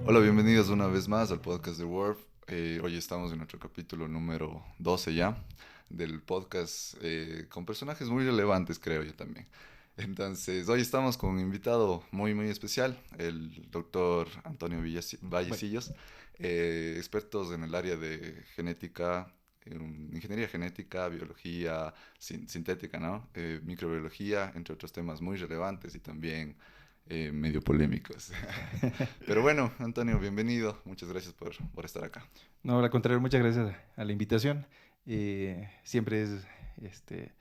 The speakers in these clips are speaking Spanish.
Hola, bienvenidos una vez más al podcast de Worf. Hoy estamos en nuestro capítulo número 12 ya del podcast con personajes muy relevantes, creo yo también. Entonces, hoy estamos con un invitado muy especial, el doctor Antonio Bueno, Vallecillos, expertos en el área de genética, ingeniería genética, biología sintética, ¿no? Microbiología, entre otros temas muy relevantes y también medio polémicos. Pero bueno, Antonio, bienvenido. Muchas gracias por estar acá. no, al contrario, muchas gracias a la invitación. Siempre es este,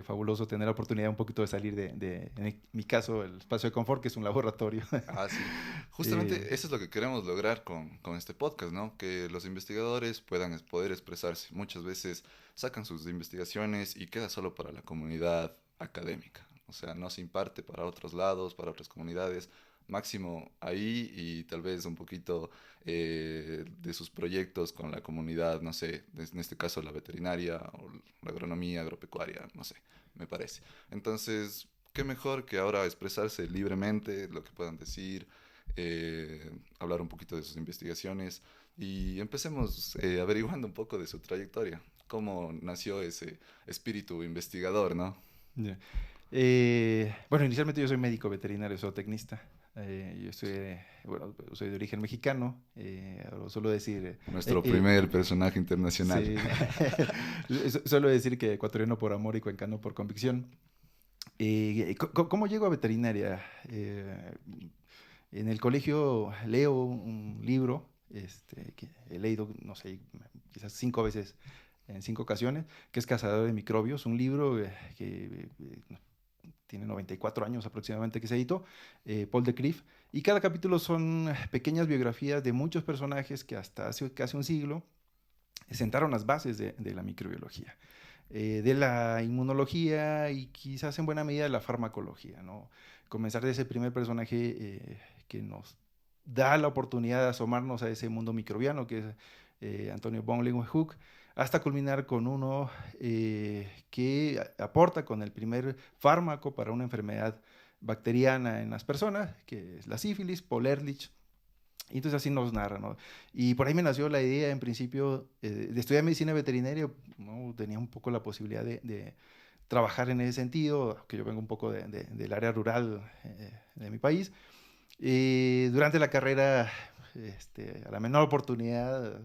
fabuloso tener la oportunidad un poquito de salir en mi caso, el espacio de confort, que es un laboratorio. Ah, sí. Eh, Justamente eso es lo que queremos lograr con este podcast, ¿no? Que los investigadores puedan poder expresarse. Muchas veces sacan sus investigaciones y queda solo para la comunidad académica. O sea, no se imparte para otros lados, para otras comunidades. Máximo ahí y tal vez un poquito de sus proyectos con la comunidad, no sé, en este caso la veterinaria o la agronomía, agropecuaria, no sé, me parece. Entonces, qué mejor que ahora expresarse libremente, lo que puedan decir, hablar un poquito de sus investigaciones y empecemos averiguando un poco de su trayectoria, cómo nació ese espíritu investigador, ¿no? ya. Bueno, inicialmente yo soy médico veterinario, zootecnista. Yo soy, bueno, soy de origen mexicano. Suelo decir, Nuestro primer personaje internacional. sí, suelo decir que ecuatoriano por amor y cuencano por convicción. ¿Cómo llego a veterinaria? En el colegio leo un libro que he leído, no sé, quizás 5 veces, en 5 ocasiones, que es Cazador de Microbios, un libro que tiene 94 años aproximadamente que se editó, Paul de Criff, y cada capítulo son pequeñas biografías de muchos personajes que hasta hace casi un siglo sentaron las bases de la microbiología, de la inmunología y quizás en buena medida de la farmacología, ¿no? Comenzar de ese primer personaje que nos da la oportunidad de asomarnos a ese mundo microbiano que es Antonio von Leeuwenhoek, hasta culminar con uno que aporta con el primer fármaco para una enfermedad bacteriana en las personas, que es la sífilis, Paul Ehrlich, y entonces así nos narra, ¿no? Y por ahí me nació la idea, en principio, de estudiar medicina veterinaria, ¿no? Tenía un poco la posibilidad de trabajar en ese sentido, que yo vengo un poco del área rural de mi país. Durante la carrera, a la menor oportunidad,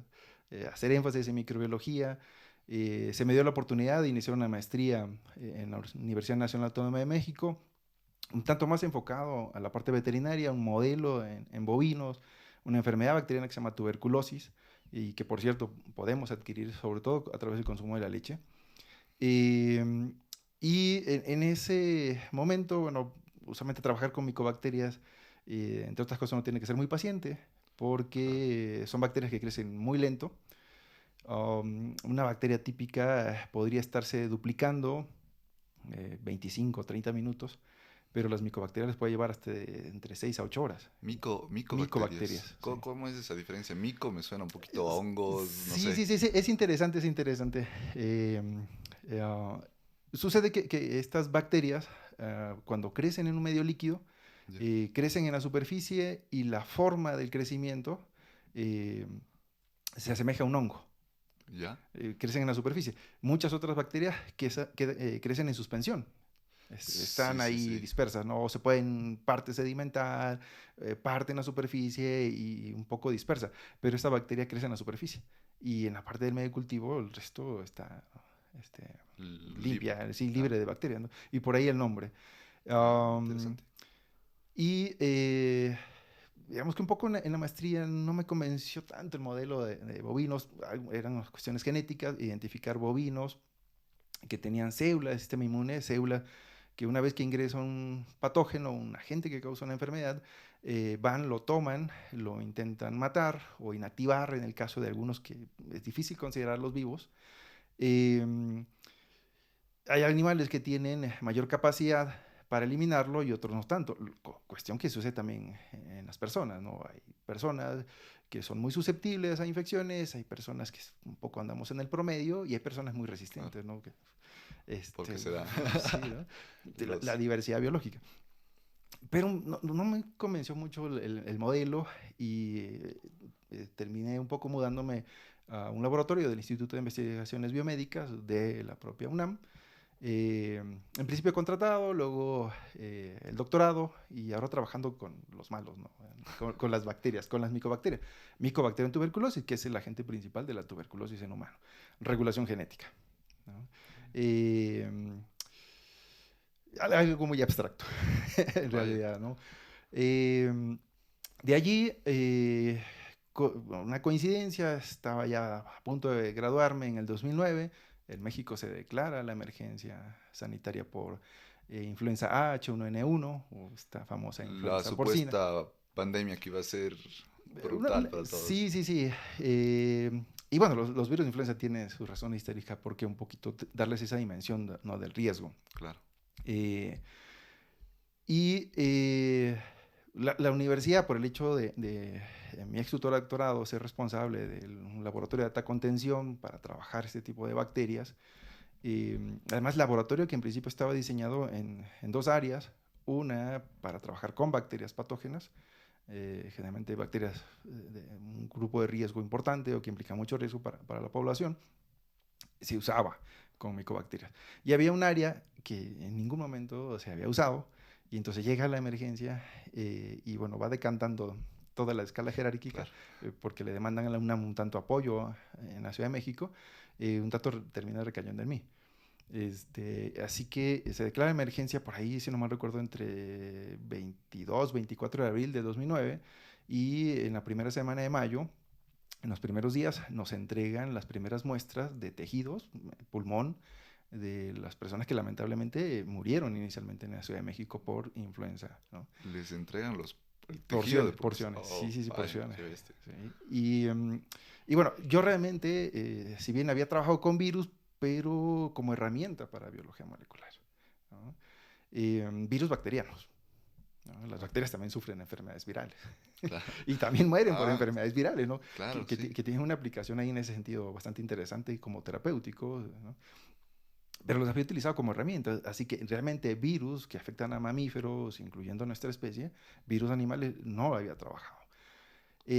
hacer énfasis en microbiología, se me dio la oportunidad de iniciar una maestría en la Universidad Nacional Autónoma de México, un tanto más enfocado a la parte veterinaria, un modelo en bovinos, una enfermedad bacteriana que se llama tuberculosis y que por cierto podemos adquirir sobre todo a través del consumo de la leche. Eh, y en ese momento, bueno, usualmente trabajar con micobacterias, entre otras cosas, uno tiene que ser muy paciente Claro. porque son bacterias que crecen muy lento. Una bacteria típica podría estarse duplicando 25 o 30 minutos, pero las micobacterias les puede llevar hasta entre 6 a 8 horas. Micobacterias. Micobacterias, sí. ¿Cómo es esa diferencia? Mico me suena un poquito a hongos, no Sí, sé. sí, sí, sí, es interesante, es interesante. Sucede que estas bacterias, cuando crecen en un medio líquido, Ya. crecen en la superficie y la forma del crecimiento eh, se asemeja a un hongo. ¿Ya? Crecen en la superficie. Muchas otras bacterias crecen en suspensión. Sí, Están sí, ahí sí. dispersas, ¿no? O se pueden parte sedimentar, parte en la superficie y un poco dispersa. Pero esta bacteria crece en la superficie. Y en la parte del medio cultivo el resto está este, Libre. limpia, sí, Claro. libre de bacterias, ¿no? Y por ahí el nombre. Ah, Um, interesante. y digamos que un poco en la maestría no me convenció tanto el modelo de bovinos. Eran cuestiones genéticas, identificar bovinos que tenían células, sistema inmune, células que una vez que ingresa un patógeno, un agente que causa una enfermedad, van, lo toman, lo intentan matar o inactivar en el caso de algunos que es difícil considerarlos vivos. Eh, Hay animales que tienen mayor capacidad para eliminarlo y otros no tanto. Cuestión que sucede también en las personas, ¿no? Hay personas que son muy susceptibles a infecciones, hay personas que un poco andamos en el promedio y hay personas muy Claro. resistentes, ¿no? ¿Por qué Este, se da? sí, ¿no? La Los... diversidad biológica. Pero no me convenció mucho el modelo y terminé un poco mudándome a un laboratorio del Instituto de Investigaciones Biomédicas de la propia UNAM. En principio contratado, luego el doctorado y ahora trabajando con los malos, ¿no? Con las bacterias, con las micobacterias. Mycobacterium tuberculosis, que es el agente principal de la tuberculosis en humano. Regulación genética, ¿no? Eh, Algo muy abstracto, en Vaya, realidad, ¿no? Eh, de allí, una coincidencia, estaba ya a punto de graduarme en el 2009. En México se declara la emergencia sanitaria por influenza A, H1N1, o esta famosa la influenza porcina. supuesta pandemia que iba a ser brutal para todos. Sí, sí, sí. Y bueno, los virus de influenza tienen su razón histérica porque un poquito darles esa dimensión, ¿no? Del riesgo. Claro, Eh, y la universidad, por el hecho de mi ex tutor doctorado ser responsable de un laboratorio de alta contención para trabajar este tipo de bacterias, además laboratorio que en principio estaba diseñado en dos áreas, una para trabajar con bacterias patógenas, generalmente bacterias de un grupo de riesgo importante o que implica mucho riesgo para la población, se usaba con micobacterias. Y había un área que en ningún momento se había usado, y entonces llega la emergencia y bueno, va decantando toda la escala jerárquica claro. porque le demandan a la UNAM un tanto apoyo en la Ciudad de México, un tanto termina recayendo en mí. Así que se declara emergencia por ahí, si no mal recuerdo, entre 22, 24 de abril de 2009 y en la primera semana de mayo, en los primeros días, nos entregan las primeras muestras de tejidos, pulmón, de las personas que lamentablemente murieron inicialmente en la Ciudad de México por influenza, ¿no? Les entregan el tejido de Porciones, población. porciones, sí, Oh, sí, sí, vaya, porciones. qué bestia. Sí. Y bueno, yo realmente, si bien había trabajado con virus, pero como herramienta para biología molecular, ¿no? Virus bacterianos, ¿no? Las bacterias también sufren enfermedades virales Claro. y también mueren por Ah, enfermedades virales, ¿no? claro, sí. Que tienen una aplicación ahí en ese sentido bastante interesante y como terapéutico, ¿no? Pero los había utilizado como herramientas, así que realmente virus que afectan a mamíferos, incluyendo nuestra especie, virus animales, no había trabajado.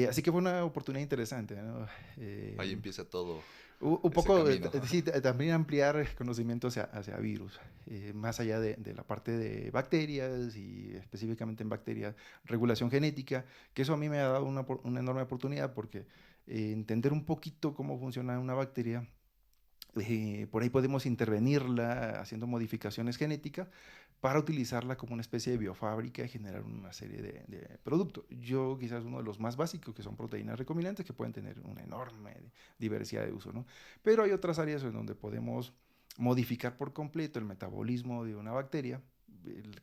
Así que fue una oportunidad interesante, ¿no? Ahí Eh, empieza todo un ese poco, camino. sí, también ampliar conocimiento hacia virus, más allá de la parte de bacterias y específicamente en bacterias, regulación genética, que eso a mí me ha dado una enorme oportunidad porque entender un poquito cómo funciona una bacteria, por ahí podemos intervenirla haciendo modificaciones genéticas para utilizarla como una especie de biofábrica y generar una serie de productos. Yo quizás uno de los más básicos, que son proteínas recombinantes, que pueden tener una enorme diversidad de uso, ¿no? Pero hay otras áreas en donde podemos modificar por completo el metabolismo de una bacteria.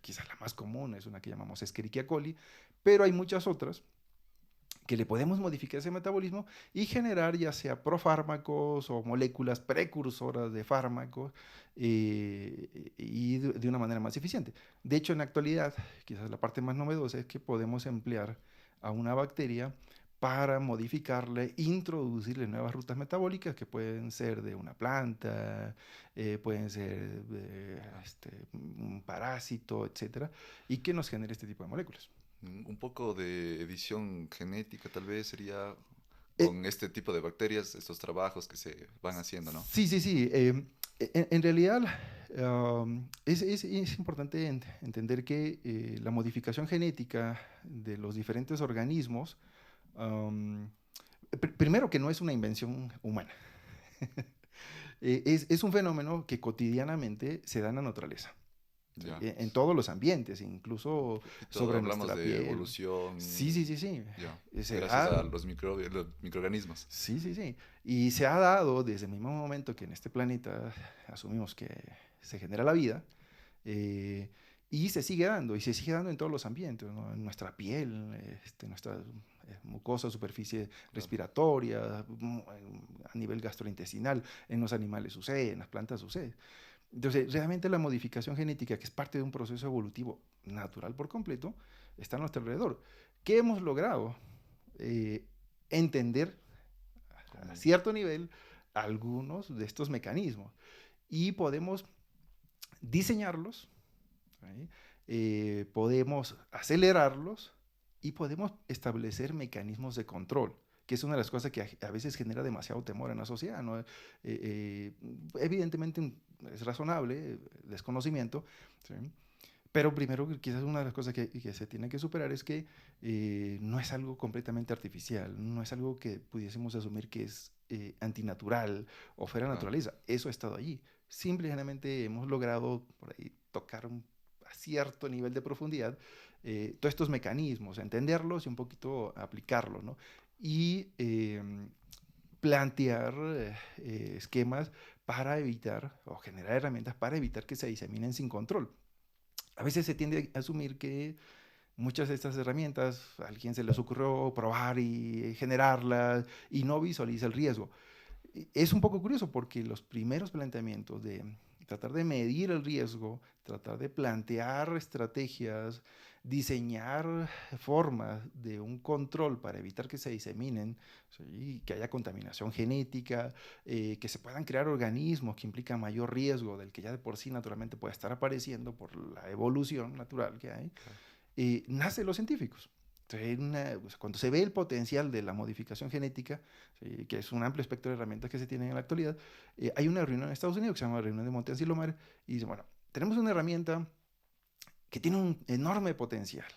Quizás la más común es una que llamamos Escherichia coli, pero hay muchas otras que le podemos modificar ese metabolismo y generar ya sea profármacos o moléculas precursoras de fármacos y de una manera más eficiente. De hecho, en la actualidad, quizás la parte más novedosa es que podemos emplear a una bacteria para modificarle, introducirle nuevas rutas metabólicas que pueden ser de una planta, pueden ser de un parásito, etcétera, y que nos genere este tipo de moléculas. Un poco de edición genética tal vez sería Eh, con este tipo de bacterias, estos trabajos que se van haciendo, ¿no? Sí, sí, sí. En realidad, es importante entender que la modificación genética de los diferentes organismos, am, primero que no es una invención humana, es un fenómeno que cotidianamente se da en la naturaleza, ¿sí? Ya. En todos los ambientes, Un incluso poquito sobre hablamos nuestra de piel. Sí, sí, evolución, sí, sí. ya, Se gracias da, a los microbios, los microorganismos. Sí, sí, sí. Y se ha dado desde el mismo momento que en este planeta asumimos que se genera la vida, eh, y se sigue dando en todos los ambientes, ¿no? En nuestra piel, nuestra mucosa, superficie Claro. respiratoria, a nivel gastrointestinal, en los animales sucede, en las plantas sucede. Entonces, realmente la modificación genética, que es parte de un proceso evolutivo natural por completo, está a nuestro alrededor. ¿Qué hemos logrado? Entender a Como, cierto nivel algunos de estos mecanismos y podemos diseñarlos, ¿sí? podemos acelerarlos y podemos establecer mecanismos de control, que es una de las cosas que a veces genera demasiado temor en la sociedad, ¿no? Evidentemente es razonable el desconocimiento, ¿sí? Pero primero, quizás una de las cosas que se tiene que superar es que no es algo completamente artificial, no es algo que pudiésemos asumir que es antinatural o fuera de Claro. naturaleza. Eso ha estado allí. Simple y llanamente hemos logrado por ahí tocar a cierto nivel de profundidad todos estos mecanismos, entenderlos y un poquito aplicarlos, ¿no? Y plantear esquemas para evitar o generar herramientas para evitar que se diseminen sin control. A veces se tiende a asumir que muchas de estas herramientas a alguien se les ocurrió probar y generarlas y no visualiza el riesgo. Es un poco curioso porque los primeros planteamientos de tratar de medir el riesgo, tratar de plantear estrategias, diseñar formas de un control para evitar que se diseminen, ¿sí? Que haya contaminación genética, que se puedan crear organismos que implican mayor riesgo del que ya de por sí naturalmente puede estar apareciendo por la evolución natural que hay, Claro. nace de los científicos. Entonces, o sea, cuando se ve el potencial de la modificación genética, ¿sí? Que es un amplio espectro de herramientas que se tienen en la actualidad, hay una reunión en Estados Unidos que se llama Reunión de Montes y Lomares y dice, bueno, tenemos una herramienta que tiene un enorme potencial,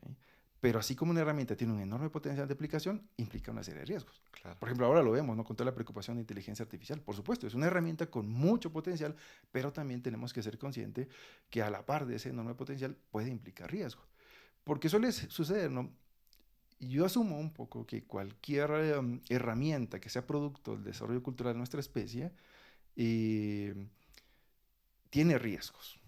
¿sí? Pero así como una herramienta tiene un enorme potencial de aplicación, implica una serie de riesgos. Claro. Por ejemplo, ahora lo vemos, ¿no? Con toda la preocupación de inteligencia artificial. Por supuesto, es una herramienta con mucho potencial, pero también tenemos que ser conscientes que a la par de ese enorme potencial puede implicar riesgos. Porque suele suceder, ¿no? Yo asumo un poco que cualquier herramienta que sea producto del desarrollo cultural de nuestra especie eh, tiene riesgos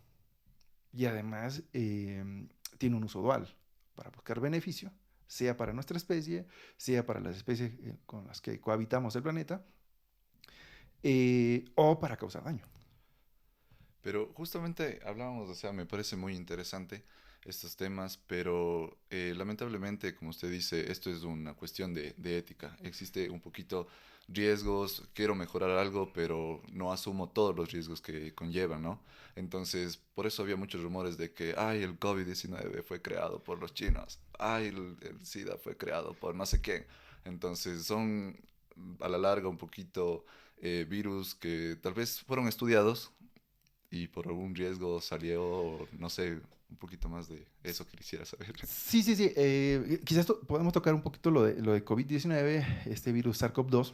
y además tiene un uso dual para buscar beneficio, sea para nuestra especie, sea para las especies con las que cohabitamos el planeta, o para causar daño. Pero justamente hablábamos, o sea, me parece muy interesante estos temas, pero lamentablemente, como usted dice, esto es una cuestión de ética. Existe un poquito riesgos, quiero mejorar algo, pero no asumo todos los riesgos que conllevan, ¿no? Entonces, por eso había muchos rumores de que, ay, el COVID-19 fue creado por los chinos, ay, el SIDA fue creado por no sé quién. Entonces, son a la larga un poquito virus que tal vez fueron estudiados y por algún riesgo salió, no sé, un poquito más de eso que quisiera saber. Sí, sí, sí. Quizás podemos tocar un poquito lo de COVID-19, este virus SARS-CoV-2.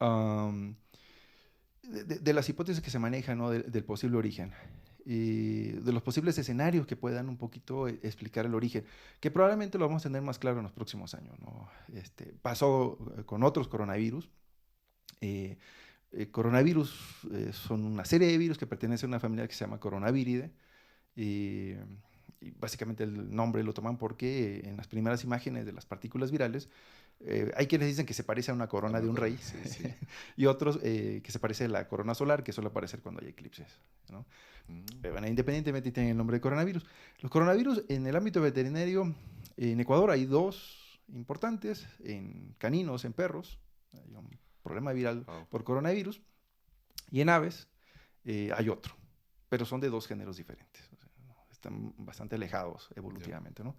Um, de las hipótesis que se manejan, ¿no? Del posible origen y de los posibles escenarios que puedan un poquito explicar el origen, que probablemente lo vamos a tener más claro en los próximos años, ¿no? Pasó con otros coronavirus. Eh, Coronavirus son una serie de virus que pertenecen a una familia que se llama Coronaviridae. Y, y básicamente el nombre lo toman porque en las primeras imágenes de las partículas virales hay quienes dicen que se parece a una A corona una de un corona, rey sí, sí. y otros que se parece a la corona solar que suele aparecer cuando hay eclipses, ¿no? Mm, Bueno, independientemente tienen el nombre de coronavirus. Los coronavirus en el ámbito veterinario, en Ecuador hay dos importantes, en caninos, en perros, hay un problema viral wow, por coronavirus, y en aves hay otro, pero son de dos géneros diferentes, o sea, ¿no? Están bastante alejados ya. evolutivamente, ¿no?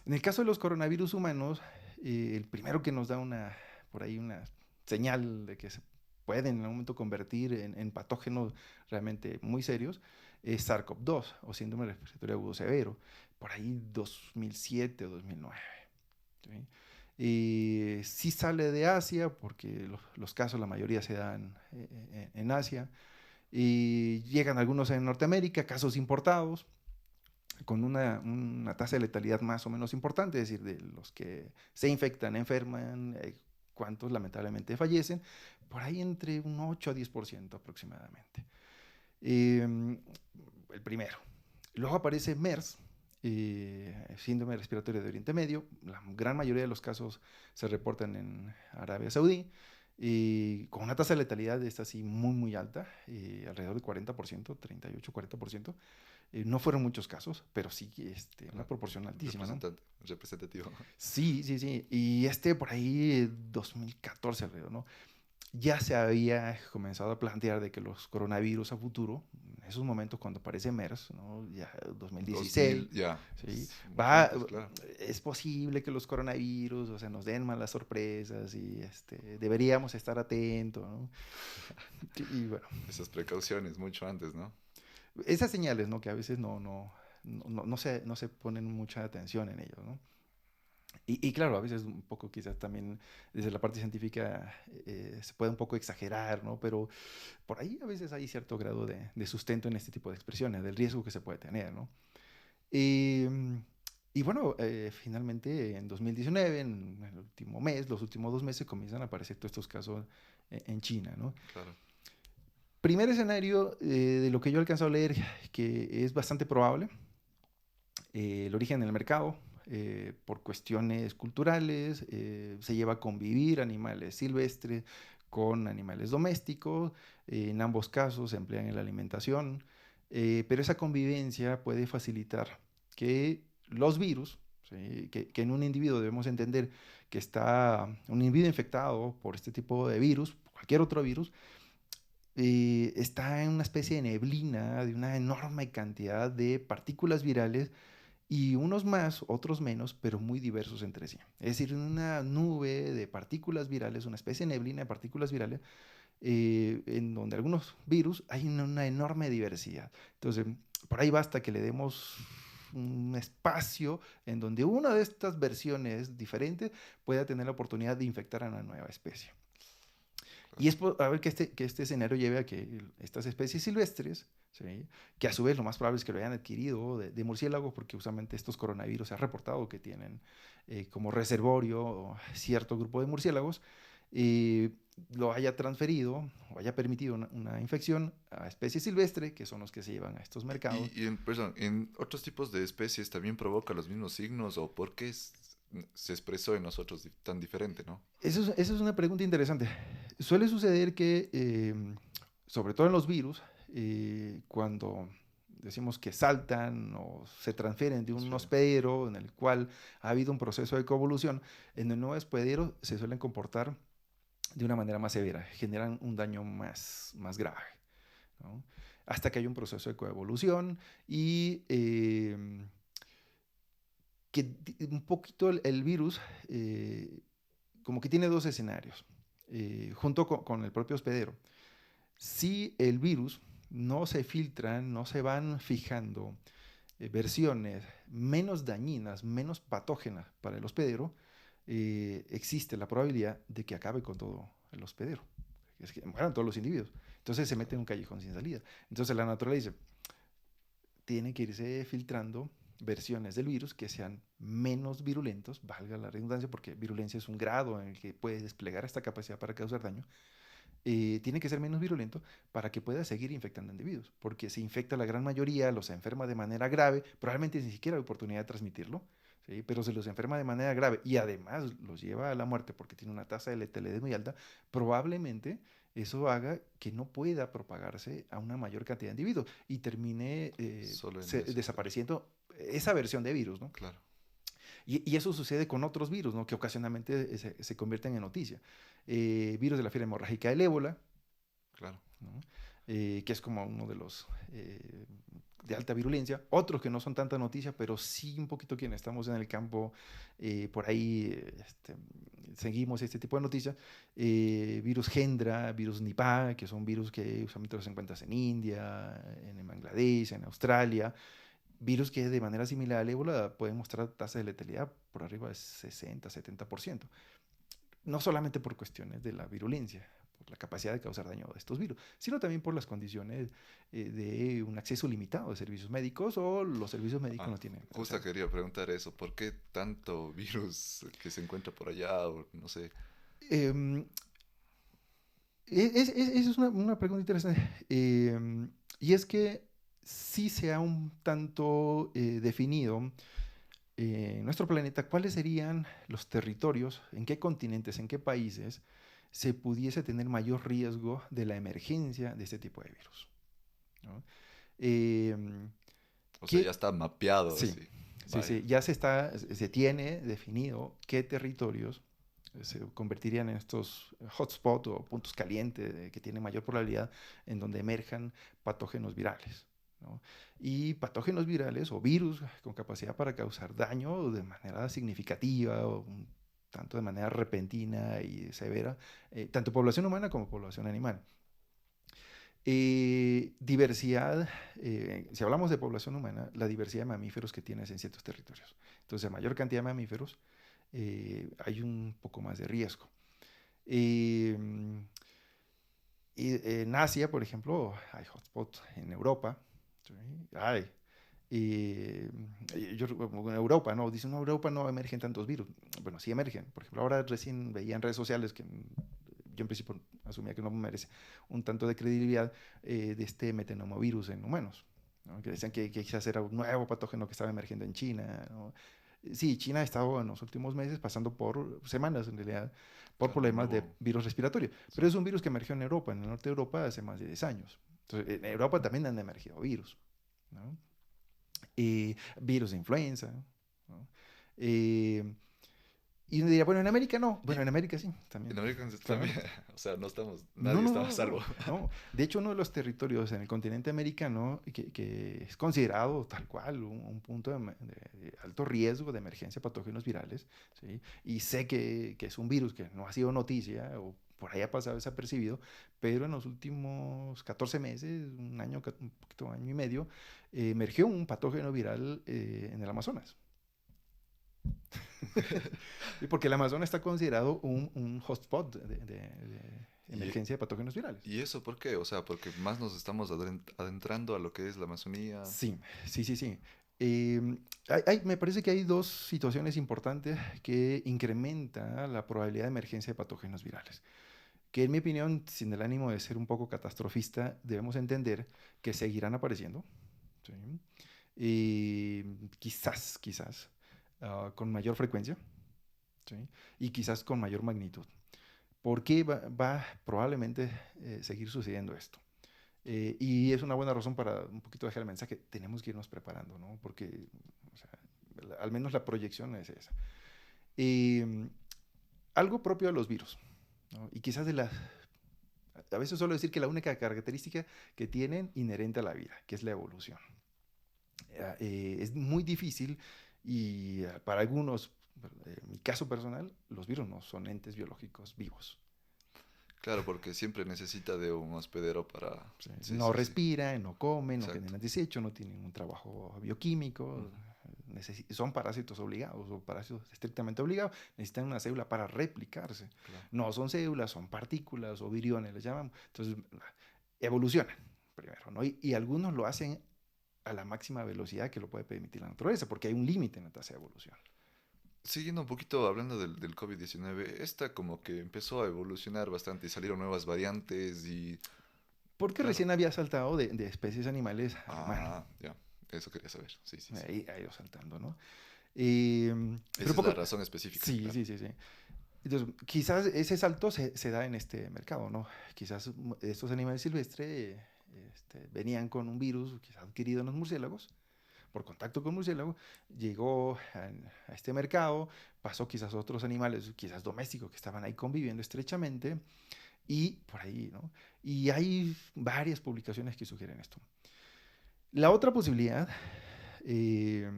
En el caso de los coronavirus humanos, el primero que nos da por ahí una señal de que se pueden en algún momento convertir en patógenos realmente muy serios es SARS-CoV-2 o síndrome respiratorio agudo severo, por ahí 2007 o 2009. ¿Sí? Sí sale de Asia porque los casos, la mayoría se dan en Asia, y llegan algunos en Norteamérica, casos importados con una tasa de letalidad más o menos importante, es decir, de los que se infectan, enferman, cuántos lamentablemente fallecen, por ahí entre un 8 a 10% aproximadamente. Eh, el primero. Luego aparece MERS, síndrome respiratorio de Oriente Medio. La gran mayoría de los casos se reportan en Arabia Saudí. Y con una tasa de letalidad esta así muy, muy alta, alrededor del 40%, 38-40%. No fueron muchos casos, pero sí una Claro. proporción altísima, ¿no? Representativo. Sí, sí, sí. Y por ahí, 2014 alrededor, ¿no? Ya se había comenzado a plantear de que los coronavirus a futuro, esos momentos cuando aparece MERS, ¿no? Ya 2016, 2000, ya. ¿sí? Mucho antes, claro. Es posible que los coronavirus, o sea, nos den malas sorpresas y deberíamos estar atentos, ¿no? Y bueno, Esas precauciones mucho antes, ¿no? esas señales, ¿no? Que a veces no se ponen mucha atención en ellos, ¿no? Y claro, a veces un poco quizás también desde la parte científica se puede un poco exagerar, ¿no? Pero por ahí a veces hay cierto grado de sustento en este tipo de expresiones, del riesgo que se puede tener, ¿no? Y, y bueno, finalmente en 2019, en el último mes, los últimos 2 meses, comienzan a aparecer todos estos casos en China, ¿no? Claro. Primer escenario de lo que yo he alcanzado a leer, que es bastante probable, el origen en el mercado, por cuestiones culturales, se lleva a convivir animales silvestres con animales domésticos, en ambos casos se emplean en la alimentación, pero esa convivencia puede facilitar que los virus, ¿sí? Que en un individuo debemos entender que está un individuo infectado por este tipo de virus, cualquier otro virus, está en una especie de neblina de una enorme cantidad de partículas virales y unos más, otros menos, pero muy diversos entre sí. Es decir, una nube de partículas virales, una especie de neblina de partículas virales, en donde algunos virus hay una enorme diversidad. Entonces, por ahí basta que le demos un espacio en donde una de estas versiones diferentes pueda tener la oportunidad de infectar a una nueva especie. Y es a ver que este escenario lleve a que estas especies silvestres, ¿sí? Que a su vez lo más probable es que lo hayan adquirido de murciélagos, porque usualmente estos coronavirus se ha reportado que tienen como reservorio cierto grupo de murciélagos, lo haya transferido o haya permitido una infección a especies silvestres, que son los que se llevan a estos mercados. Perdón, ¿en otros tipos de especies también provoca los mismos signos o por qué se expresó en nosotros tan diferente, ¿no? Esa es una pregunta interesante. Suele suceder que, sobre todo en los virus, cuando decimos que saltan o se transfieren de un hospedero en el cual ha habido un proceso de coevolución, en el nuevo hospedero se suelen comportar de una manera más severa, generan un daño más grave, ¿no? Hasta que hay un proceso de coevolución y que un poquito el virus como que tiene dos escenarios, junto con el propio hospedero. Si el virus no se filtran, no se van fijando versiones menos dañinas, menos patógenas para el hospedero, existe la probabilidad de que acabe con todo el hospedero. Es que mueran todos los individuos. Entonces se mete en un callejón sin salida. Entonces la naturaleza dice, tiene que irse filtrando versiones del virus que sean menos virulentos, valga la redundancia, porque virulencia es un grado en el que puede desplegar esta capacidad para causar daño, tiene que ser menos virulento para que pueda seguir infectando individuos, porque si infecta a la gran mayoría, los enferma de manera grave, probablemente ni siquiera hay oportunidad de transmitirlo, ¿sí? Pero se los enferma de manera grave y además los lleva a la muerte porque tiene una tasa de letalidad muy alta, probablemente eso haga que no pueda propagarse a una mayor cantidad de individuos y termine Solo en eso. desapareciendo esa versión de virus, ¿no? Claro. Y eso sucede con otros virus, ¿no? Que ocasionalmente se convierten en noticia. Virus de la fiebre hemorrágica del ébola, Claro. ¿no? Que es como uno de los de alta virulencia. Otros que no son tanta noticia, pero sí un poquito quienes estamos en el campo, por ahí seguimos este tipo de noticias. Virus Hendra, virus Nipah, que son virus que usualmente los encuentras en India, en Bangladesh, en Australia. Virus que de manera similar al ébola pueden mostrar tasas de letalidad por arriba de 60-70%. No solamente por cuestiones de la virulencia, por la capacidad de causar daño de estos virus, sino también por las condiciones de un acceso limitado de servicios médicos o los servicios médicos no tienen. Justo quería preguntar eso, ¿por qué tanto virus que se encuentra por allá o no sé? Eh, esa es una pregunta interesante. Y es que sí se ha un tanto definido en nuestro planeta cuáles serían los territorios, en qué continentes, en qué países se pudiese tener mayor riesgo de la emergencia de este tipo de virus, ¿no? O sea, Que, ya está mapeado sí, así. sí, ya se tiene definido qué territorios se convertirían en estos hotspots o puntos calientes que tienen mayor probabilidad en donde emerjan patógenos virales. ¿no? Y patógenos virales o virus con capacidad para causar daño de manera significativa o tanto de manera repentina y severa, tanto población humana como población animal. Diversidad, si hablamos de población humana, la diversidad de mamíferos que tienes en ciertos territorios. Entonces, a mayor cantidad de mamíferos, hay un poco más de riesgo. Eh, y en Asia, por ejemplo, hay hotspots en Europa. ¿Sí? Hay. En Europa, ¿no? Dicen, no, en Europa no emergen tantos virus. Bueno, sí emergen. Por ejemplo, ahora recién veía en redes sociales que yo en principio asumía que no merece un tanto de credibilidad de este metenomovirus en humanos, ¿no? Que decían que quizás era un nuevo patógeno que estaba emergiendo en China, ¿no? Sí, China ha estado en los últimos meses pasando por semanas, en realidad, por Claro, un problemas de nuevo... virus respiratorio. Sí. Pero es un virus que emergió en Europa, en el norte de Europa, hace más de 10 años. Entonces, en Europa también han emergido virus, ¿no? Virus de influenza, ¿no? Y uno diría, bueno, en América no. Bueno, Y en América sí, también. en América también, Claramente. o sea, no estamos, No, nadie no, está a no, salvo. no, no. De hecho, uno de los territorios en el continente americano que es considerado tal cual un punto de alto riesgo de emergencia de patógenos virales, ¿sí? Y sé que es un virus que no ha sido noticia o por ahí ha pasado desapercibido, pero en los últimos 14 meses, un año, un poquito, año y medio, emergió un patógeno viral en el Amazonas. Y porque el Amazonas está considerado un hotspot de ¿Y, emergencia de patógenos virales. y eso por qué? O sea, porque más nos estamos adentrando a lo que es la Amazonía. Sí, sí, sí, sí. Me parece que hay dos situaciones importantes que incrementan la probabilidad de emergencia de patógenos virales. Que en mi opinión, sin el ánimo de ser un poco catastrofista, debemos entender que seguirán apareciendo. ¿Sí? Y quizás, con mayor frecuencia. ¿Sí? Y quizás con mayor magnitud. ¿Por qué va probablemente seguir sucediendo esto? Y es una buena razón para un poquito dejar el mensaje, tenemos que irnos preparando, ¿no? Porque, o sea, al menos la proyección es esa. Eh, Algo propio de los virus, ¿no? Y quizás a veces suelo decir que la única característica que tienen inherente a la vida, que es la evolución. Es muy difícil y para algunos, en mi caso personal, los virus no son entes biológicos vivos. Claro, porque siempre necesita de un hospedero para... Sí, Sí, no sí, sí, respiran, no comen, no exacto. generan desecho, no tienen un trabajo bioquímico, Ujú. son parásitos obligados o parásitos estrictamente obligados, necesitan una célula para replicarse. Claro. No son células, son partículas o viriones, les llamamos. Entonces, evolucionan primero, ¿no? Y algunos lo hacen a la máxima velocidad que lo puede permitir la naturaleza, porque hay un límite en la tasa de evolución. Siguiendo un poquito hablando del COVID-19, esta como que empezó a evolucionar bastante y salieron nuevas variantes y... Porque Claro. recién había saltado de especies animales al humano. Ah, ya, eso quería saber. Sí, sí, sí. Ahí ha ido saltando, ¿no? Eh, Esa pero es la poco, razón específica, sí, claro. sí, sí, sí. Entonces, quizás ese salto se da en este mercado, ¿no? Quizás estos animales silvestres venían con un virus, quizás adquirido en los murciélagos, por contacto con murciélago, llegó a este mercado, pasó quizás a otros animales, quizás domésticos, que estaban ahí conviviendo estrechamente, y por ahí, ¿no? Y hay varias publicaciones que sugieren esto. La otra posibilidad, eh,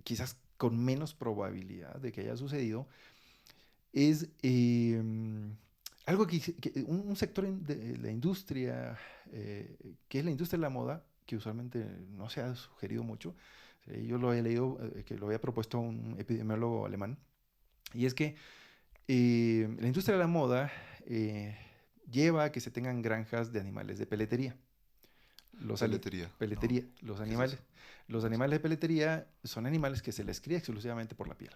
quizás con menos probabilidad de que haya sucedido, es algo un sector de la industria, que es la industria de la moda, que usualmente no se ha sugerido mucho. Yo lo he leído, que lo había propuesto un epidemiólogo alemán, y es que la industria de la moda lleva a que se tengan granjas de animales de peletería. Peletería, no. Peletería, ¿Qué es eso? los animales de peletería son animales que se les cría exclusivamente por la piel.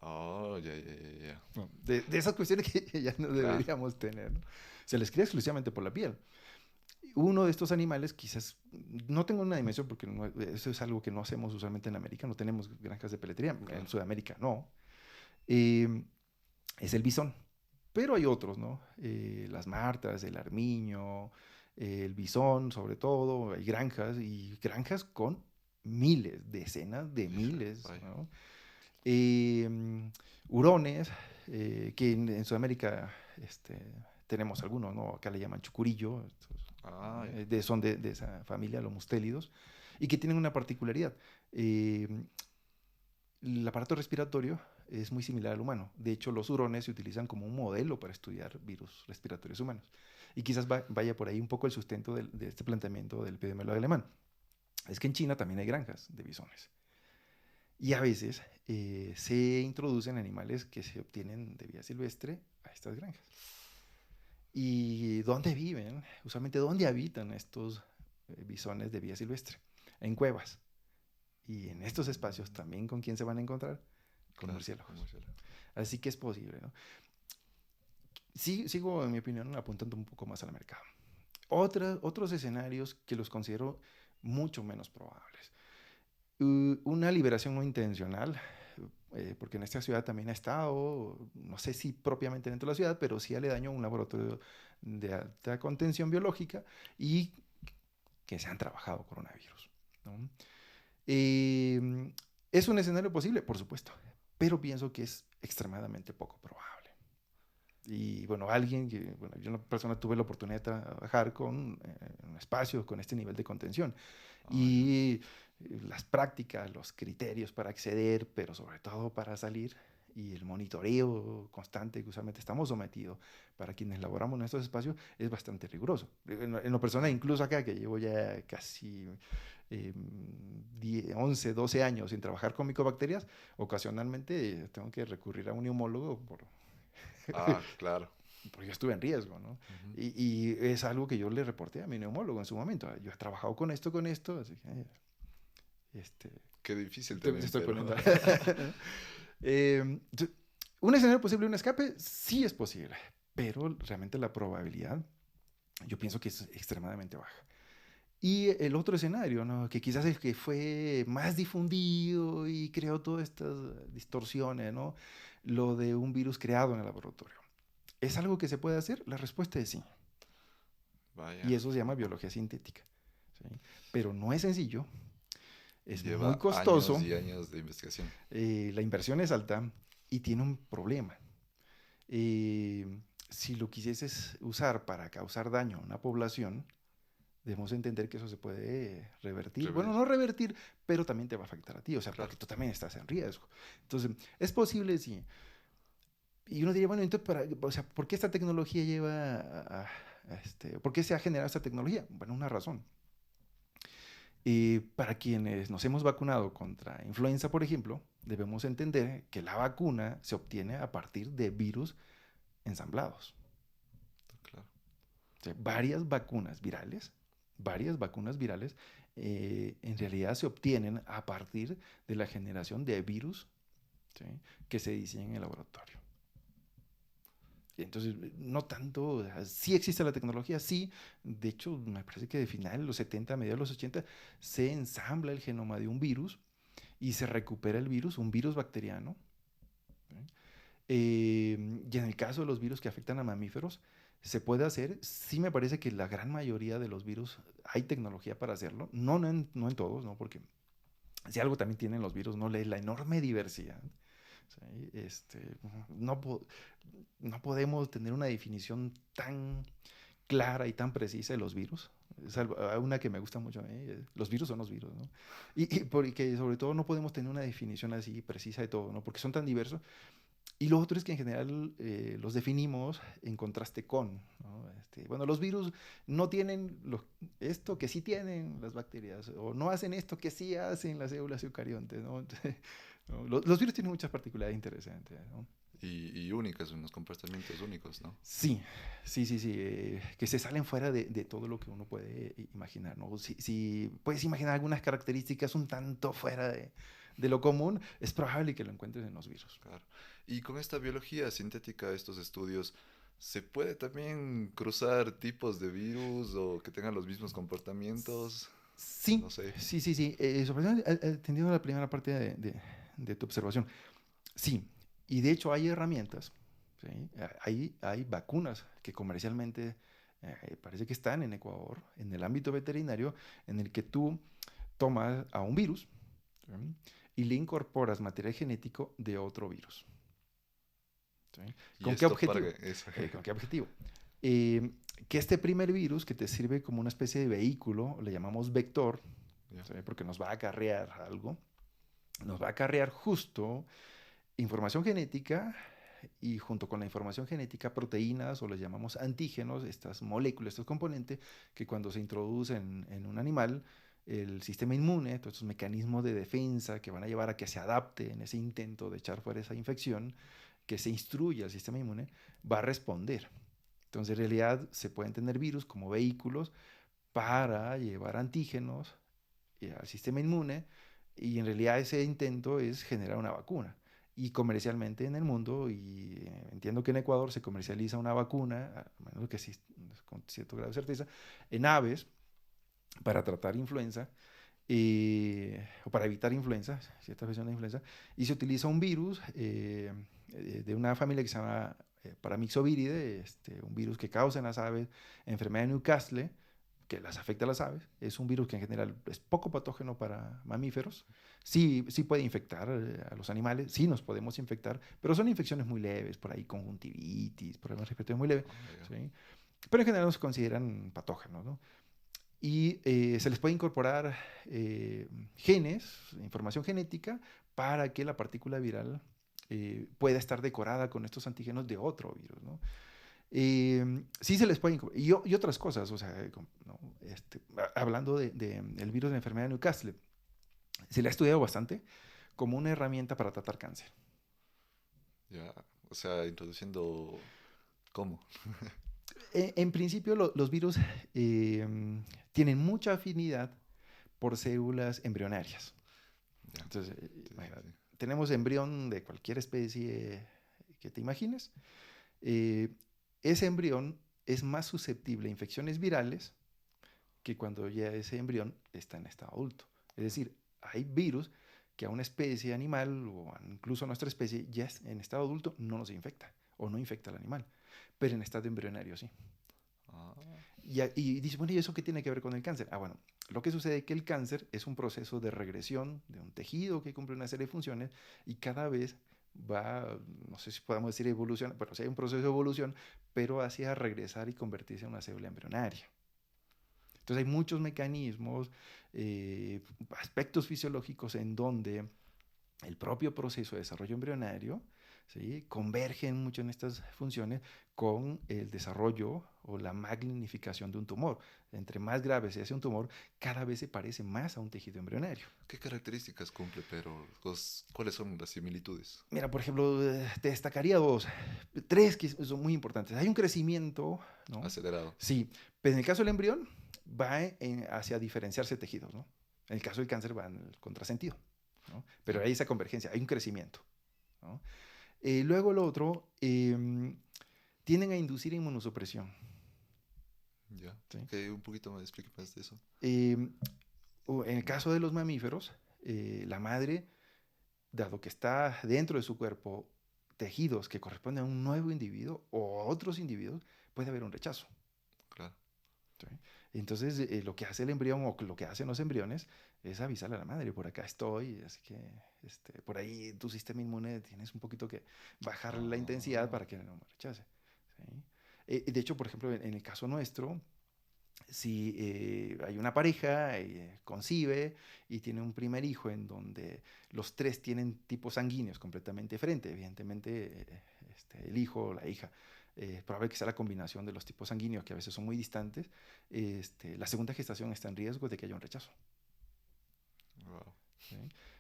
Oh, ya, ya, ya, ya. ¿No? De esas cuestiones que ya no Claro. deberíamos tener, ¿no? Se les cría exclusivamente por la piel. Uno de estos animales, quizás, no tengo una dimensión porque eso es algo que no hacemos usualmente en América, no tenemos granjas de peletería, en Claro. Sudamérica no, eh, es el bisón. Pero hay otros, ¿no? Las martas, el armiño, el bisón, sobre todo, hay granjas y granjas con miles, decenas de miles, Vaya. ¿no? Eh, Hurones, que en Sudamérica tenemos algunos, ¿no? Acá le llaman chucurillo, Ah, ya. Son de esa familia, los mustélidos, y que tienen una particularidad. El aparato respiratorio es muy similar al humano. De hecho, los hurones se utilizan como un modelo para estudiar virus respiratorios humanos. Y quizás vaya por ahí un poco el sustento de este planteamiento del epidemiólogo alemán. Es que en China también hay granjas de bisones. Y a veces se introducen animales que se obtienen de vía silvestre a estas granjas. ¿Y dónde viven? Usualmente, ¿dónde habitan estos bisones de vía silvestre? En cuevas. Y en estos espacios también, ¿con quién se van a encontrar? Con Claro, con murciélagos. murciélagos. Así que es posible, ¿no? Sí, sigo, en mi opinión, apuntando un poco más al mercado. Otros escenarios que los considero mucho menos probables. Una liberación no intencional, porque en esta ciudad también ha estado, no sé si propiamente dentro de la ciudad, pero sí aledaño a un laboratorio de alta contención biológica y que se han trabajado coronavirus, ¿no? ¿Es un escenario posible? Por supuesto, pero pienso que es extremadamente poco probable. Y bueno, bueno, yo en una persona tuve la oportunidad de trabajar con un espacio con este nivel de contención. Ah, ya. Y las prácticas, los criterios para acceder, pero sobre todo para salir, y el monitoreo constante que usualmente estamos sometidos para quienes laboramos en estos espacios es bastante riguroso. En lo personal, Claro. incluso acá, que llevo ya casi 10, 11, 12 años sin trabajar con micobacterias, ocasionalmente tengo que recurrir a un neumólogo Ah, claro. porque yo estuve en riesgo, ¿no? Ujú. Y es algo que yo le reporté a mi neumólogo en su momento. Yo he trabajado con esto, así que este, Qué difícil te también, estoy pero poniendo. Entonces, ¿un escenario posible, un escape? Sí es posible, pero realmente la probabilidad, yo pienso que es extremadamente baja. Y el otro escenario, ¿no? Que quizás es el que fue más difundido y creó todas estas distorsiones, ¿no? Lo de un virus creado en el laboratorio. ¿Es algo que se puede hacer? La respuesta es sí. Y vaya, eso se llama biología sintética. ¿Sí? Pero no es sencillo, es muy lleva años costoso, y años de investigación. la inversión es alta y tiene un problema. Si lo quisieses usar para causar daño a una población, debemos entender que eso se puede revertir. Bueno, Revertir. no revertir, pero también te va a afectar a ti, o sea, Claro. porque tú también estás en riesgo. Entonces, es posible, sí. Y uno diría, bueno, entonces, o sea, ¿por qué esta tecnología lleva ¿por qué se ha generado esta tecnología? Bueno, una razón. Para quienes nos hemos vacunado contra influenza, por ejemplo, debemos entender que la vacuna se obtiene a partir de virus ensamblados. Claro. O sea, varias vacunas virales, en realidad se obtienen a partir de la generación de virus, ¿sí? Que se diseñan en el laboratorio. Entonces, no tanto, o sea, sí existe la tecnología, sí. De hecho, me parece que de finales de los 70, a mediados de los 80, se ensambla el genoma de un virus y se recupera el virus, un virus bacteriano. ¿Sí? Y en el caso de los virus que afectan a mamíferos, se puede hacer. Sí me parece que la gran mayoría de los virus hay tecnología para hacerlo. No en todos, ¿no? Porque si algo también tienen los virus, no es la enorme diversidad. ¿Sí? No, no podemos tener una definición tan clara y tan precisa de los virus. Es una que me gusta mucho a mí. Los virus son los virus, ¿no? Y porque sobre todo no podemos tener una definición así precisa de todo, ¿no? Porque son tan diversos. Y lo otro es que en general los definimos en contraste con, ¿no? Bueno, los virus no tienen esto que sí tienen las bacterias, o no hacen esto que sí hacen las células eucariontes, ¿no? Entonces, ¿no? Los virus tienen muchas particularidades interesantes, ¿no? Y únicas, unos comportamientos únicos, ¿no? Sí, sí, que se salen fuera de todo lo que uno puede imaginar, ¿no? Si puedes imaginar algunas características un tanto fuera de lo común, es probable que lo encuentres en los virus. Claro. Y con esta biología sintética, estos estudios, ¿se puede también cruzar tipos de virus o que tengan los mismos comportamientos? No Sí, sé. sí. Sobre todo atendiendo a la primera parte de tu observación. Sí, y de hecho hay herramientas, ¿sí? Hay vacunas que comercialmente parece que están en Ecuador, en el ámbito veterinario, en el que tú tomas a un virus, ¿sí? Y le incorporas material genético de otro virus. ¿Sí? Y ¿Con qué esto para objetivo? eso. ¿Con qué objetivo? eh, que este primer virus que te sirve como una especie de vehículo, le llamamos vector, Ya. ¿sí? Porque nos va a acarrear algo, nos va a acarrear justo información genética y junto con la información genética proteínas o les llamamos antígenos, estas moléculas, estos componentes que cuando se introducen en un animal, el sistema inmune, todos estos mecanismos de defensa que van a llevar a que se adapte en ese intento de echar fuera esa infección, que se instruye al sistema inmune, va a responder. Entonces, en realidad, se pueden tener virus como vehículos para llevar antígenos al sistema inmune y en realidad ese intento es generar una vacuna. Y comercialmente en el mundo, y entiendo que en Ecuador se comercializa una vacuna, a menos que sí, con cierto grado de certeza, en aves para tratar influenza o para evitar influenza, ciertas versiones de influenza, y se utiliza un virus de una familia que se llama Paramyxoviridae, un virus que causa en las aves enfermedad de Newcastle, que las afecta a las aves. Es un virus que en general es poco patógeno para mamíferos. Sí, sí puede infectar a los animales, sí nos podemos infectar, pero son infecciones muy leves, por ahí conjuntivitis, problemas respiratorios muy leves, Ah, ya. ¿sí? Pero en general no se consideran patógenos, ¿no? Y se les puede incorporar genes, información genética, para que la partícula viral pueda estar decorada con estos antígenos de otro virus, ¿no? Sí se les puede y otras cosas, o sea, ¿no? Hablando el virus de la enfermedad de Newcastle, se le ha estudiado bastante como una herramienta para tratar cáncer. Ya. O sea, introduciendo... ¿Cómo? En principio, los virus tienen mucha afinidad por células embrionarias. Ya. Entonces, Sí, sí, imagínate, sí. tenemos embrión de cualquier especie que te imagines. Eh, Ese embrión es más susceptible a infecciones virales que cuando ya ese embrión está en estado adulto. Es decir, hay virus que a una especie animal o incluso a nuestra especie ya en estado adulto no nos infecta o no infecta al animal, pero en estado embrionario sí. Ah, Y dice, bueno, ¿y eso qué tiene que ver con el cáncer? Ah, bueno, lo que sucede es que el cáncer es un proceso de regresión de un tejido que cumple una serie de funciones y cada vez va, no sé si podemos decir evolución, bueno, sí hay un proceso de evolución, pero hacia regresar y convertirse en una célula embrionaria. Entonces hay muchos mecanismos, aspectos fisiológicos en donde el propio proceso de desarrollo embrionario, ¿sí? Convergen mucho en estas funciones con el desarrollo o la magnificación de un tumor. Entre más grave se hace un tumor, cada vez se parece más a un tejido embrionario. ¿qué características cumple, pero cuáles son las similitudes? Mira, por ejemplo, te destacaría tres que son muy importantes. Hay un crecimiento, ¿no? Acelerado. Sí, pero en el caso del embrión va hacia diferenciarse tejidos, ¿no? En el caso del cáncer va en el contrasentido, ¿no? Pero Ya. hay esa convergencia, hay un crecimiento, ¿no? Luego lo otro, tienden a inducir inmunosupresión. Ya. ¿Sí? Que un poquito me explique más de eso. En el caso de los mamíferos, la madre, dado que está dentro de su cuerpo tejidos que corresponden a un nuevo individuo o a otros individuos, puede haber un rechazo. Claro. ¿Sí? Entonces, lo que hace el embrión o lo que hacen los embriones es avisarle a la madre, por acá estoy, así que por ahí tu sistema inmune tienes un poquito que bajarle la intensidad Ah, para que no me rechace. ¿Sí? De hecho, por ejemplo, en el caso nuestro, si hay una pareja, concibe y tiene un primer hijo en donde los tres tienen tipos sanguíneos completamente diferentes, evidentemente el hijo o la hija, es probable que sea la combinación de los tipos sanguíneos que a veces son muy distantes, la segunda gestación está en riesgo de que haya un rechazo. wow. ¿Sí?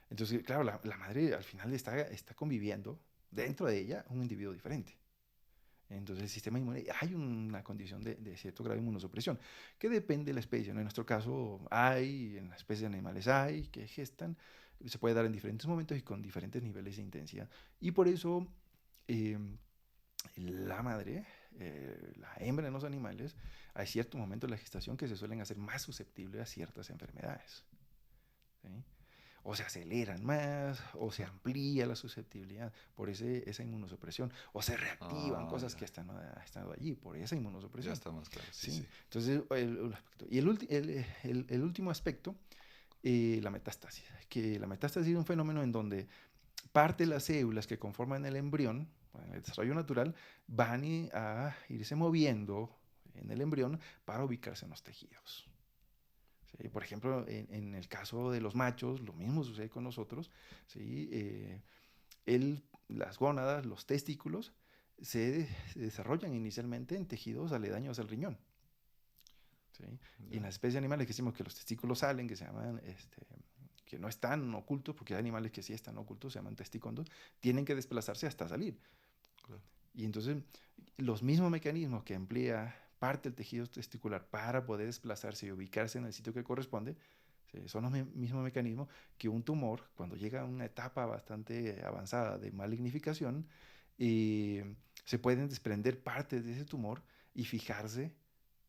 Entonces, claro, la madre al final está conviviendo dentro de ella un individuo diferente. Entonces, el sistema inmune, hay una condición de cierto grado de inmunosupresión, que depende de la especie. ¿No? En nuestro caso, hay, en las especies de animales hay, que gestan, se puede dar en diferentes momentos y con diferentes niveles de intensidad. Y por eso, eh, la madre, la hembra en los animales, hay ciertos momentos de la gestación que se suelen hacer más susceptibles a ciertas enfermedades. ¿Sí? O se aceleran más, o se Claro. amplía la susceptibilidad por esa inmunosupresión, o se reactivan Ah, cosas ya. que han estado allí por esa Ya inmunosupresión. está más claro. Sí, ¿Sí? sí. Entonces, y el último aspecto, la metástasis, que la metástasis es un fenómeno en donde parte de las células que conforman el embrión, en el desarrollo natural, van a irse moviendo en el embrión para ubicarse en los tejidos. ¿Sí? Por ejemplo, en el caso de los machos, lo mismo sucede con nosotros. ¿Sí? Las gónadas, los testículos, se desarrollan inicialmente en tejidos aledaños al riñón. ¿Sí? Y en las especies animales que decimos que los testículos salen, que se llaman, que no están ocultos, porque hay animales que sí están ocultos, se llaman testicondos, tienen que desplazarse hasta salir. Claro. Y entonces, los mismos mecanismos que emplea parte del tejido testicular para poder desplazarse y ubicarse en el sitio que corresponde, son los mismos mecanismos que un tumor, cuando llega a una etapa bastante avanzada de malignificación, se pueden desprender partes de ese tumor y fijarse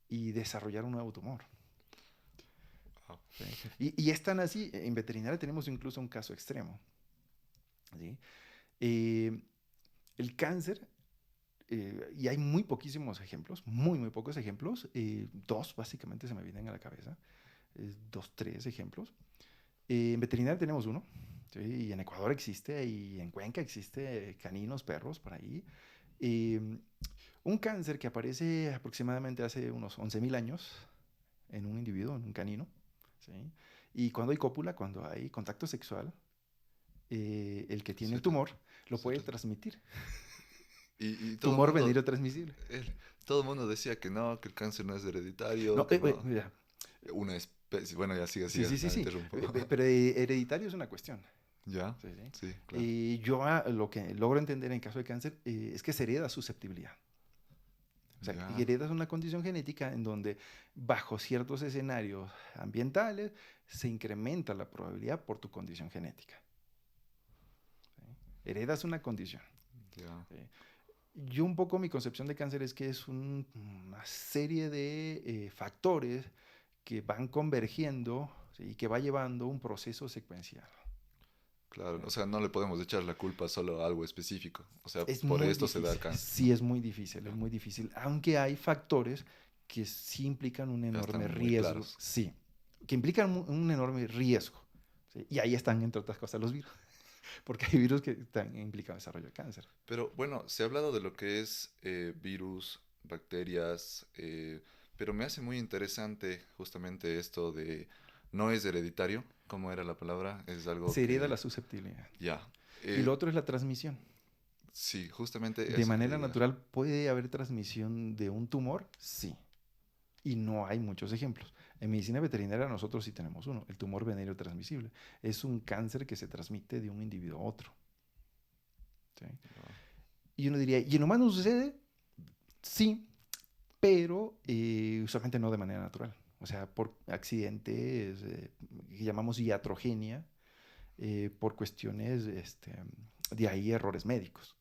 y desarrollar un nuevo tumor. Wow. ¿Sí? Y es tan así, en veterinaria tenemos incluso un caso extremo. ¿Sí? El cáncer, y hay muy poquísimos ejemplos, muy pocos ejemplos, dos básicamente se me vienen a la cabeza, dos, tres ejemplos. En veterinaria tenemos uno, ¿sí? Y en Ecuador existe, y en Cuenca existe, caninos, perros, por ahí. Un cáncer que aparece aproximadamente hace unos 11.000 años en un individuo, en un canino, ¿sí? Y cuando hay cópula, cuando hay contacto sexual, el que tiene el tumor lo puede transmitir. Y todo Tumor mundo, venérea transmisible. todo el mundo decía que no, que el cáncer no es hereditario. No, Que no. mira. Una especie. Bueno, ya sigue, Sí. interrumpo. Pero hereditario es una cuestión. ¿Ya? Sí. Sí, claro. Y yo lo que logro entender en caso de cáncer es que se hereda susceptibilidad. O sea, Ya. heredas una condición genética en donde bajo ciertos escenarios ambientales se incrementa la probabilidad por tu condición genética. ¿Sí? Heredas una condición. Ya. ¿Sí? Yo un poco mi concepción de cáncer es que es una serie de factores que van convergiendo, ¿sí? Y que va llevando un proceso secuencial. Claro, o sea, no le podemos echar la culpa solo a algo específico. O sea, Es por muy esto se da el difícil. cáncer. Sí, es muy difícil, es muy difícil. Aunque hay factores que sí implican un Ya enorme están muy riesgo. claros. Sí, que implican un enorme riesgo. ¿Sí? Y ahí están, entre otras cosas, los virus. Porque hay virus que implican desarrollo de cáncer. Pero bueno, se ha hablado de lo que es virus, bacterias, pero me hace muy interesante justamente esto de no es hereditario, ¿cómo era la palabra? Es algo Se hereda la que susceptibilidad. ya. Y lo otro es la transmisión. Sí, justamente De eso manera quería. natural, ¿puede haber transmisión de un tumor? Sí. Y no hay muchos ejemplos. En medicina veterinaria nosotros sí tenemos uno, el tumor venéreo transmisible. Es un cáncer que se transmite de un individuo a otro. ¿Sí? Y uno diría, ¿y en humanos sucede? Sí, pero usualmente no de manera natural. O sea, por accidentes que llamamos iatrogenia, por cuestiones de ahí errores médicos.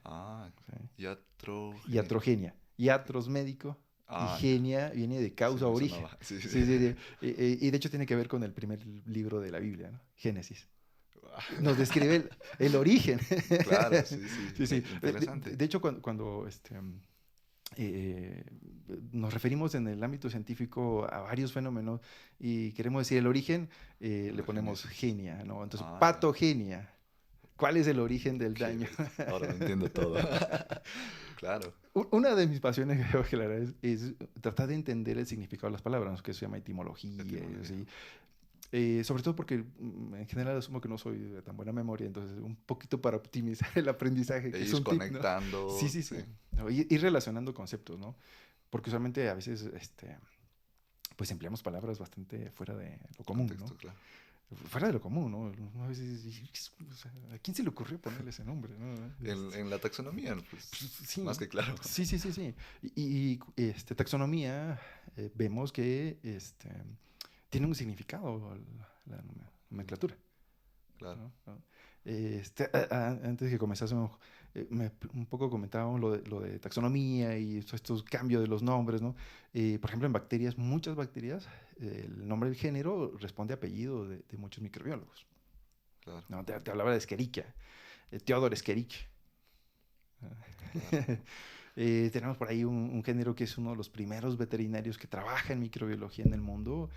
Ah, ¿Sí? iatrogenia. Iatrogenia. Iatros médico y Ah, ya. genia viene de Sí, causa me origen. sonaba. Sí, sí. Sí. Y de hecho tiene que ver con el primer libro de la Biblia, ¿no? Génesis. Nos describe el origen. Claro, sí, Sí. interesante. De hecho, cuando nos referimos en el ámbito científico a varios fenómenos y queremos decir el origen, le La ponemos génesis. genia, ¿no? Entonces, Ah, ya. patogenia. ¿Cuál es el origen del Qué daño? bestia. Ahora lo entiendo todo. Claro. Una de mis pasiones, creo que la verdad, es tratar de entender el significado de las palabras, ¿no? Que eso se llama etimología. Etimología. ¿Sí? Sobre todo porque en general asumo que no soy de tan buena memoria, entonces un poquito para optimizar el aprendizaje, E que es ir un tip, ¿no? conectando. Sí. Sí. No, ir relacionando conceptos, ¿no? Porque usualmente a veces, pues empleamos palabras bastante fuera de lo común, Contexto, ¿no? claro. Fuera de lo común, ¿no? A veces, o sea, ¿a quién se le ocurrió ponerle ese nombre, ¿no? En la taxonomía, pues, Sí, más que claro. sí. Y taxonomía, vemos que tiene un significado la nomenclatura. Claro. ¿No? Antes que comenzásemos, un poco comentábamos lo de taxonomía y estos cambios de los nombres, ¿no? Por ejemplo, en bacterias, muchas bacterias, el nombre del género responde a apellido de muchos microbiólogos. Claro. ¿No? Te hablaba de Escherichia, Theodor Escherichia. Claro. Tenemos por ahí un género que es uno de los primeros veterinarios que trabaja en microbiología en el mundo,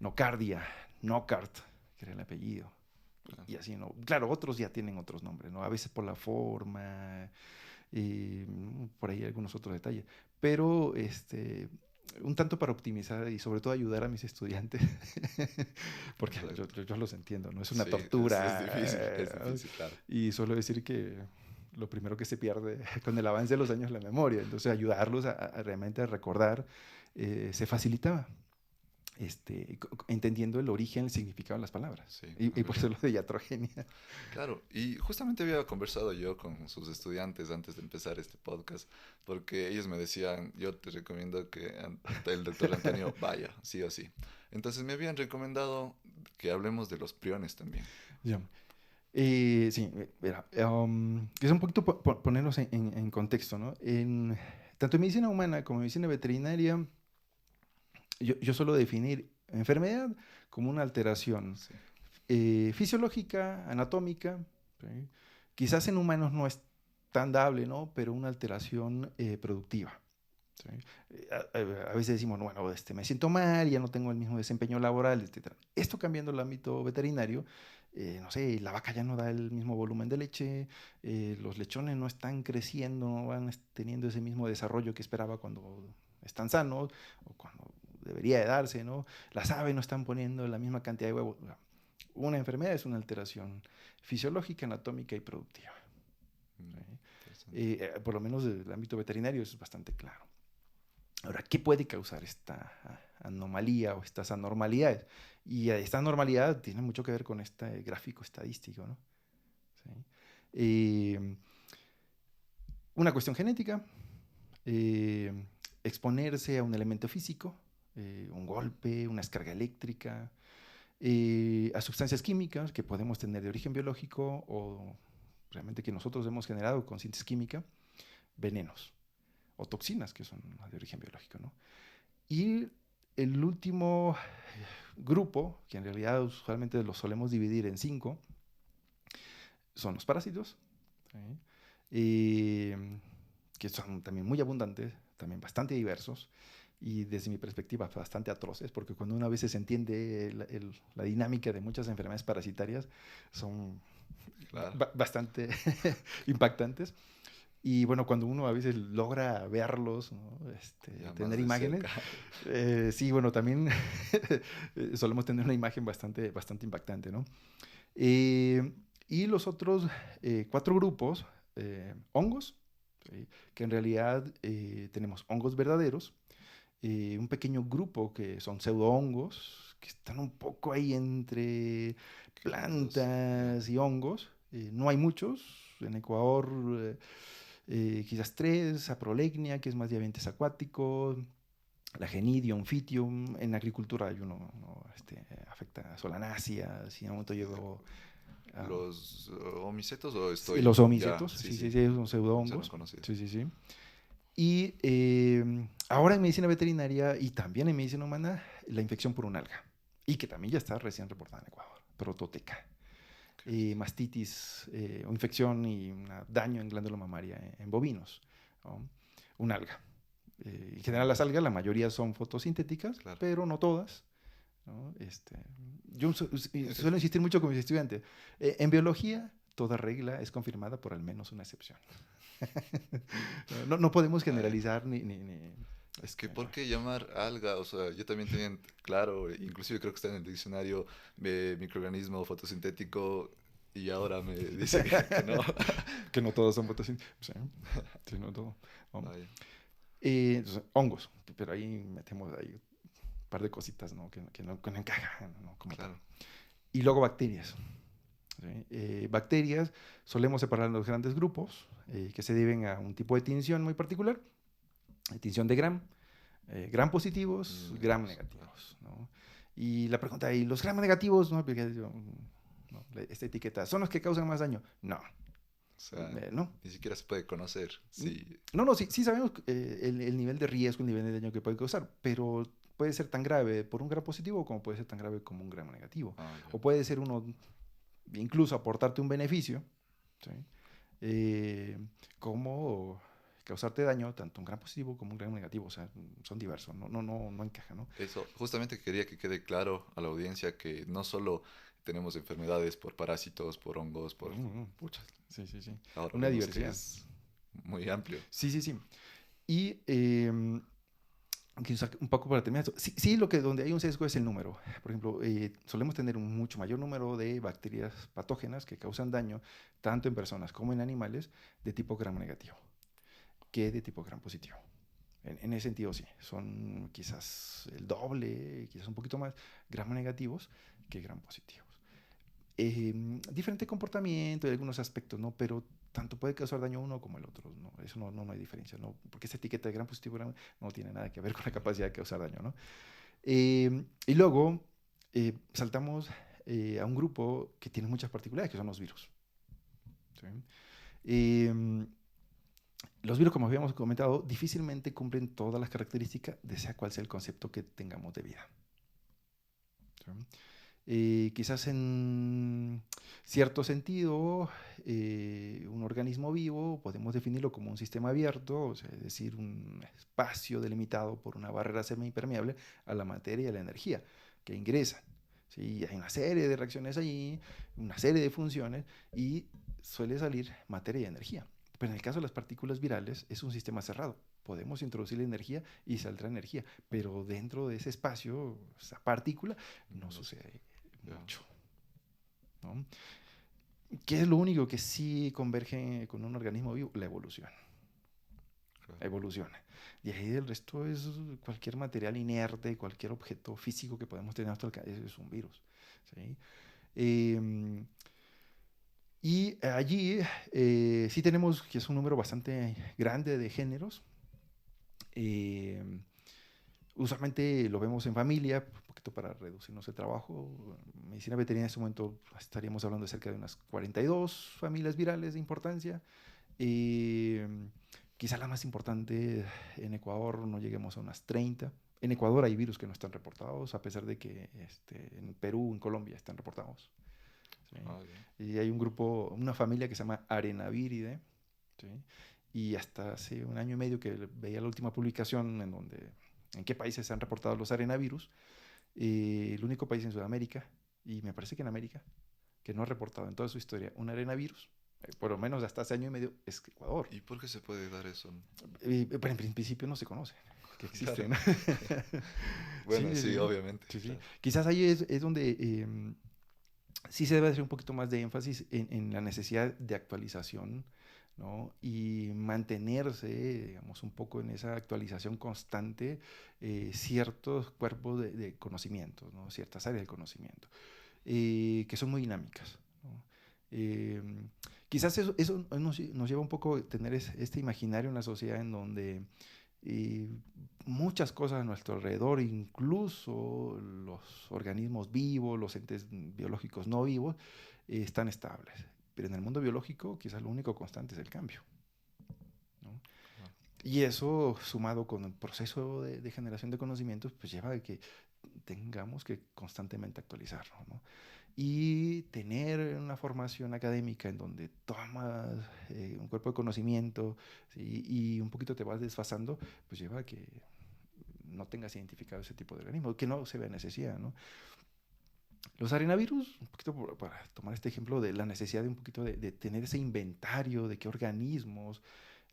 Nocardia, Knockhart, que era el apellido. y así, ¿no? Claro, otros ya tienen otros nombres, ¿no? A veces por la forma, por ahí algunos otros detalles. Pero un tanto para optimizar y sobre todo ayudar a mis estudiantes, porque Exacto. yo los entiendo, ¿no? Es una Sí, es tortura. difícil, claro. Y suelo decir que lo primero que se pierde con el avance de los años es la memoria. Entonces ayudarlos a realmente a recordar se facilitaba. Entendiendo el origen, el significado de las palabras. Sí, Y es por verdad. eso lo de iatrogenia. Claro, y justamente había conversado yo con sus estudiantes antes de empezar este podcast, porque ellos me decían, yo te recomiendo que el doctor Antonio vaya, sí o sí. Entonces me habían recomendado que hablemos de los priones también. Ya. Sí, mira, es un poquito ponernos en contexto, ¿no? Tanto en medicina humana como en medicina veterinaria, yo suelo definir enfermedad como una alteración Sí, fisiológica, anatómica, ¿sí? Quizás en humanos no es tan dable, ¿no? Pero una alteración productiva. ¿Sí? A veces decimos, bueno, me siento mal, ya no tengo el mismo desempeño laboral, etcétera. Esto cambiando el ámbito veterinario, no sé, la vaca ya no da el mismo volumen de leche, los lechones no están creciendo, no van teniendo ese mismo desarrollo que esperaba cuando están sanos o cuando debería de darse, ¿no? Las aves no están poniendo la misma cantidad de huevos. Una enfermedad es una alteración fisiológica, anatómica y productiva. mm, ¿Sí? interesante. Por lo menos desde el ámbito veterinario eso es bastante claro. Ahora, ¿qué puede causar esta anomalía o estas anormalidades? Y esta anormalidad tiene mucho que ver con este gráfico estadístico, ¿no? ¿Sí? Eh, una cuestión genética, eh, exponerse a un elemento físico, un golpe, una descarga eléctrica, a sustancias químicas que podemos tener de origen biológico o realmente que nosotros hemos generado con síntesis química, venenos o toxinas que son de origen biológico, ¿no? Y el último grupo, que en realidad usualmente los solemos dividir en 5, son los parásitos, ¿sí? Que son también muy abundantes, también bastante diversos y desde mi perspectiva bastante atroces, porque cuando una vez se entiende la dinámica de muchas enfermedades parasitarias, son Claro, bastante impactantes. Y bueno, cuando uno a veces logra verlos, ¿no? ya más Tener de imágenes, cerca. sí, bueno, también solemos tener una imagen bastante impactante, ¿no? Eh, y los otros 4 grupos, hongos, ¿sí? Que en realidad tenemos hongos verdaderos, un pequeño grupo que son pseudohongos, que están un poco ahí entre Los, ya, plantas y hongos. No hay muchos. En Ecuador, quizás 3, aprolegnia, que es más de ambientes acuáticos, la Genidium, Phytium. En agricultura hay uno, ¿no? Afecta a Solanaceae, si en un momento llegó a los homicetos o sí, estoy, los ya, homicetos, sí, sí, sí, sí, sí, son son pseudohongos. conocidos. Sí, sí, sí. Y ahora en medicina veterinaria y también en medicina humana, la infección por un alga. Y que también ya está recién reportada en Ecuador, prototeca. Qué bestia. Mastitis o infección y un daño en glándula mamaria en bovinos, ¿no? Un alga. En general las Mm, algas, la mayoría son fotosintéticas, claro. pero no todas, ¿no? Yo suelo Es- insistir mucho con mis estudiantes. En biología, toda regla es confirmada por al menos una excepción. No podemos ah, generalizar es que, no. ¿por qué llamar alga? O sea, yo también tenía, claro, inclusive creo que está en el diccionario de microorganismo fotosintético y ahora me dice que no. Que no todos son fotosintéticos. Sí, sí, no todo. ¿No? Vaya, Entonces, hongos, pero ahí metemos ahí un par de cositas, ¿no? Que no encajan, ¿no? Como tal. claro. Y luego bacterias. ¿Sí? Bacterias solemos separar en los grandes grupos que se deben a un tipo de tinción muy particular, tinción de Gram, Gram positivos, Gram Claro. negativos, ¿no? Y la pregunta, ¿y los Gram negativos? No, porque no, esta etiqueta, ¿son los que causan más daño? No, O sea, no. ni siquiera se puede conocer. Sí, No, no, sí, sí sabemos el nivel de riesgo, el nivel de daño que puede causar, pero puede ser tan grave por un Gram positivo como puede ser tan grave como un Gram negativo. ah, ya. O puede ser uno, incluso aportarte un beneficio, ¿sí? eh, como causarte daño, tanto un Gram positivo como un Gram negativo. O sea, son diversos, no encaja, ¿no? Eso, justamente quería que quede claro a la audiencia que no solo tenemos enfermedades por parásitos, por hongos, por... Pucha, sí, sí, sí. Ahora Una vemos que diversidad. es muy amplio. Sí, sí, sí. Y quizá un poco para terminar esto. Sí, sí, donde hay un sesgo es el número. Por ejemplo, solemos tener un mucho mayor número de bacterias patógenas que causan daño tanto en personas como en animales de tipo gram negativo que de tipo gram positivo. En ese sentido, sí, son quizás el doble, quizás un poquito más gram negativos que gram positivos. Diferente comportamiento en algunos aspectos, ¿no? Pero tanto puede causar daño uno como el otro, ¿no? Eso no hay diferencia, ¿no? Porque esa etiqueta de gram positivo no tiene nada que ver con la capacidad de causar daño, ¿no? Y luego saltamos a un grupo que tiene muchas particularidades, que son los virus. ¿Sí? Eh, los virus, como habíamos comentado, difícilmente cumplen todas las características de sea cual sea el concepto que tengamos de vida. ¿Sí? Quizás en cierto sentido, un organismo vivo podemos definirlo como un sistema abierto, o sea, es decir, un espacio delimitado por una barrera semipermeable a la materia y a la energía que ingresan. ¿Sí? Hay una serie de reacciones allí, una serie de funciones y suele salir materia y energía. Pero en el caso de las partículas virales es un sistema cerrado. Podemos introducir la energía y saldrá energía, pero dentro de ese espacio, esa partícula, no sucede mucho, ¿no? ¿Qué es lo único que sí converge con un organismo vivo? La evolución. Claro. Evoluciona. Y ahí el resto es cualquier material inerte, cualquier objeto físico que podemos tener a nuestro alcance, es un virus. ¿Sí? Eh, y allí sí tenemos que es un número bastante grande de géneros. Eh, Usualmente lo vemos en familia, un poquito para reducirnos el trabajo. Medicina veterinaria en este momento estaríamos hablando de cerca de unas 42 familias virales de importancia. Eh, Quizá la más importante en Ecuador no lleguemos a unas 30. En Ecuador hay virus que no están reportados, a pesar de que en Perú, en Colombia están reportados. ¿Sí? Y hay un grupo, una familia que se llama Arenaviridae, ¿sí? Y hasta hace un año y medio que veía la última publicación en qué países se han reportado los arenavirus. El único país en Sudamérica, y me parece que en América, que no ha reportado en toda su historia un arenavirus, por lo menos hasta hace año y medio, es Ecuador. ¿Y por qué se puede dar eso? Pero en principio no se conoce que existen. Claro. Bueno, sí, obviamente. Sí, sí. Claro. Quizás ahí es donde sí se debe hacer un poquito más de énfasis en la necesidad de actualización, ¿no? Y mantenerse, digamos, un poco en esa actualización constante, ciertos cuerpos de conocimiento, ¿no? Ciertas áreas del conocimiento, que son muy dinámicas, ¿no? Eh, Quizás eso nos lleva un poco a tener este imaginario en la sociedad en donde muchas cosas a nuestro alrededor, incluso los organismos vivos, los entes biológicos no vivos, están estables. Pero en el mundo biológico quizás lo único constante es el cambio, ¿no? Claro. Y eso, sumado con el proceso de generación de conocimientos, pues lleva a que tengamos que constantemente actualizarlo, ¿no? Y tener una formación académica en donde tomas un cuerpo de conocimiento, ¿sí? Y un poquito te vas desfasando, pues lleva a que no tengas identificado ese tipo de organismo, que no se vea necesidad, ¿no? Los arenavirus, un poquito para tomar este ejemplo de la necesidad de un poquito de tener ese inventario de qué organismos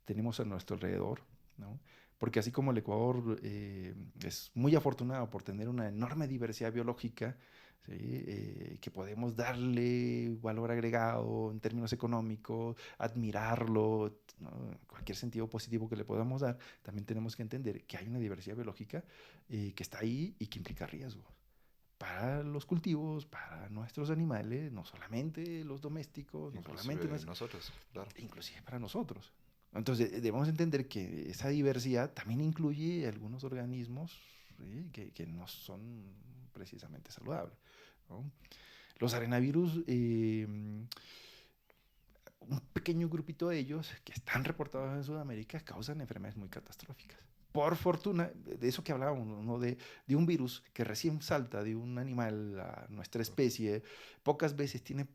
tenemos a nuestro alrededor, ¿no? Porque así como el Ecuador es muy afortunado por tener una enorme diversidad biológica, ¿sí? Que podemos darle valor agregado en términos económicos, admirarlo, ¿no? Cualquier sentido positivo que le podamos dar, también tenemos que entender que hay una diversidad biológica que está ahí y que implica riesgos para los cultivos, para nuestros animales, no solamente los domésticos, no solamente Inclusive nosotros, claro. inclusive para nosotros. Entonces debemos entender que esa diversidad también incluye algunos organismos, ¿sí? que no son precisamente saludables, ¿no? Los arenavirus, un pequeño grupito de ellos que están reportados en Sudamérica causan enfermedades muy catastróficas. Por fortuna, de eso que hablábamos, ¿no? De un virus que recién salta de un animal a nuestra especie, pocas veces tiene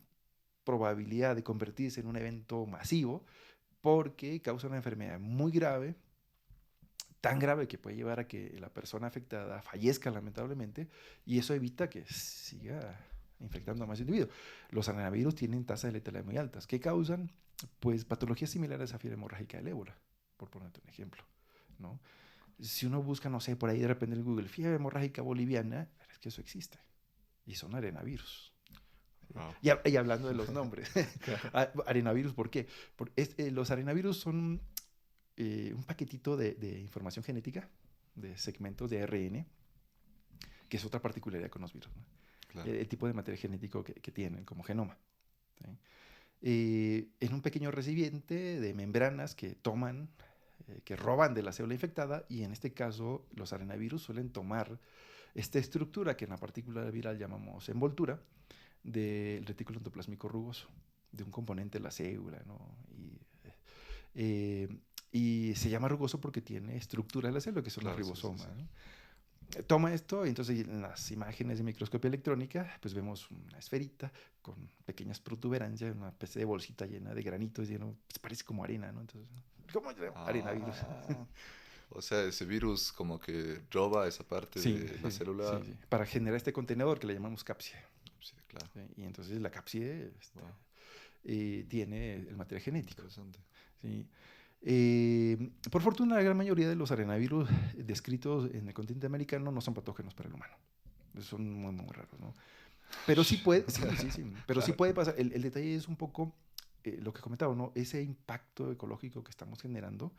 probabilidad de convertirse en un evento masivo porque causa una enfermedad muy grave, tan grave que puede llevar a que la persona afectada fallezca lamentablemente, y eso evita que siga infectando a más individuos. Los arenavirus tienen tasas de letalidad muy altas. ¿Qué causan? Pues patologías similares a fiebre hemorrágica del ébola, por ponerte un ejemplo, ¿no? Si uno busca, no sé, por ahí de repente en Google, fiebre hemorrágica boliviana, es que eso existe. Y son arenavirus. Wow. Y hablando de los nombres, arenavirus, ¿por qué? Los arenavirus son un paquetito de información genética, de segmentos de ARN, que es otra particularidad con los virus, ¿no? Claro. El tipo de material genético que tienen como genoma, ¿sí? En un pequeño recipiente de membranas que toman, que roban de la célula infectada, y en este caso los arenavirus suelen tomar esta estructura que en la partícula viral llamamos envoltura del retículo endoplásmico rugoso, de un componente de la célula, ¿no? Y se llama rugoso porque tiene estructura de la célula, que son los Claro, sí, sí, ribosomas, sí. ¿no? Toma esto y entonces en las imágenes de microscopía electrónica pues vemos una esferita con pequeñas protuberancias, una especie de bolsita llena de granitos, lleno, pues parece como arena, ¿no? Entonces, ¿cómo arenavirus? Ah, o sea, ese virus como que roba esa parte Sí, de la sí, célula. sí, sí. Para generar este contenedor que le llamamos cápside. Sí, claro. ¿Sí? Y entonces la cápside Wow, tiene el material genético. interesante. ¿Sí? Por fortuna, la gran mayoría de los arenavirus descritos en el continente americano no son patógenos para el humano. Son muy, muy raros, ¿no? Pero sí puede, sí, sí, sí, pero sí Claro. puede pasar. El detalle es un poco lo que comentaba, ¿no? Ese impacto ecológico que estamos generando,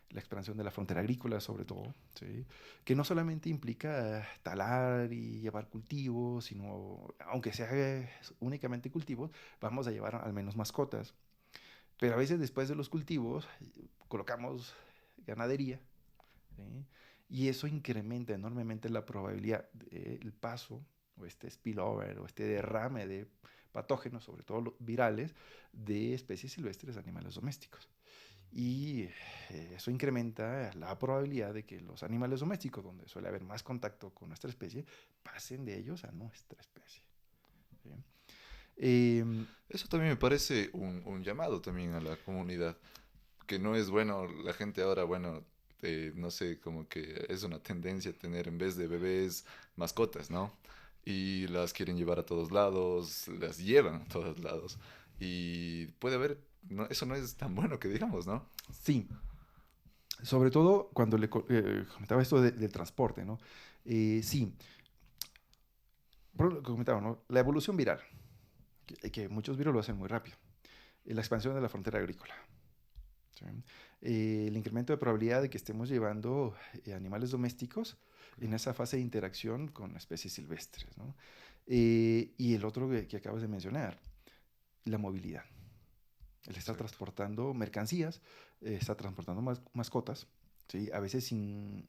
la expansión de la frontera agrícola sobre todo, ¿sí? Que no solamente implica talar y llevar cultivos, sino, aunque sea únicamente cultivos, vamos a llevar al menos mascotas. Pero a veces después de los cultivos colocamos ganadería, ¿sí? Y eso incrementa enormemente la probabilidad del paso o este spillover o este derrame de patógenos, sobre todo los virales, de especies silvestres a animales domésticos. Y eso incrementa la probabilidad de que los animales domésticos, donde suele haber más contacto con nuestra especie, pasen de ellos a nuestra especie, ¿sí? Eso también me parece un llamado también a la comunidad, que no es bueno, la gente ahora, bueno, no sé, como que es una tendencia tener en vez de bebés mascotas, ¿no? Y las quieren llevar a todos lados, las llevan a todos lados. Y puede haber, no, eso no es tan bueno que digamos, ¿no? sí, sobre todo cuando le comentaba esto del transporte, ¿no? Sí, por lo que comentaba, ¿no? La evolución viral, que muchos virus lo hacen muy rápido. La expansión de la frontera agrícola, ¿sí? El incremento de probabilidad de que estemos llevando animales domésticos en esa fase de interacción con especies silvestres, ¿no? Y el otro que acabas de mencionar, la movilidad. Él está Exacto. transportando mercancías, está transportando mascotas, ¿sí? A veces sin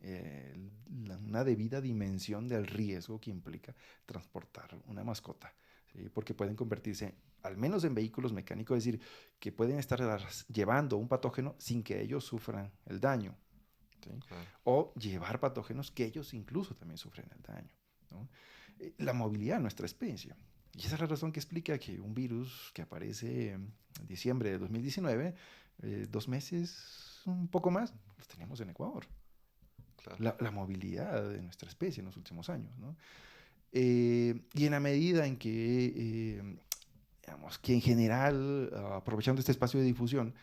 una debida dimensión del riesgo que implica transportar una mascota, ¿sí? Porque pueden convertirse, al menos en vehículos mecánicos, es decir, que pueden estar llevando un patógeno sin que ellos sufran el daño, ¿sí? Claro. O llevar patógenos que ellos incluso también sufren el daño, ¿no? La movilidad de nuestra especie. Y esa es la razón que explica que un virus que aparece en diciembre de 2019, 2 meses, un poco más, los teníamos en Ecuador. Claro. La movilidad de nuestra especie en los últimos años, ¿no? Y en la medida en que, digamos, que en general, aprovechando este espacio de difusión,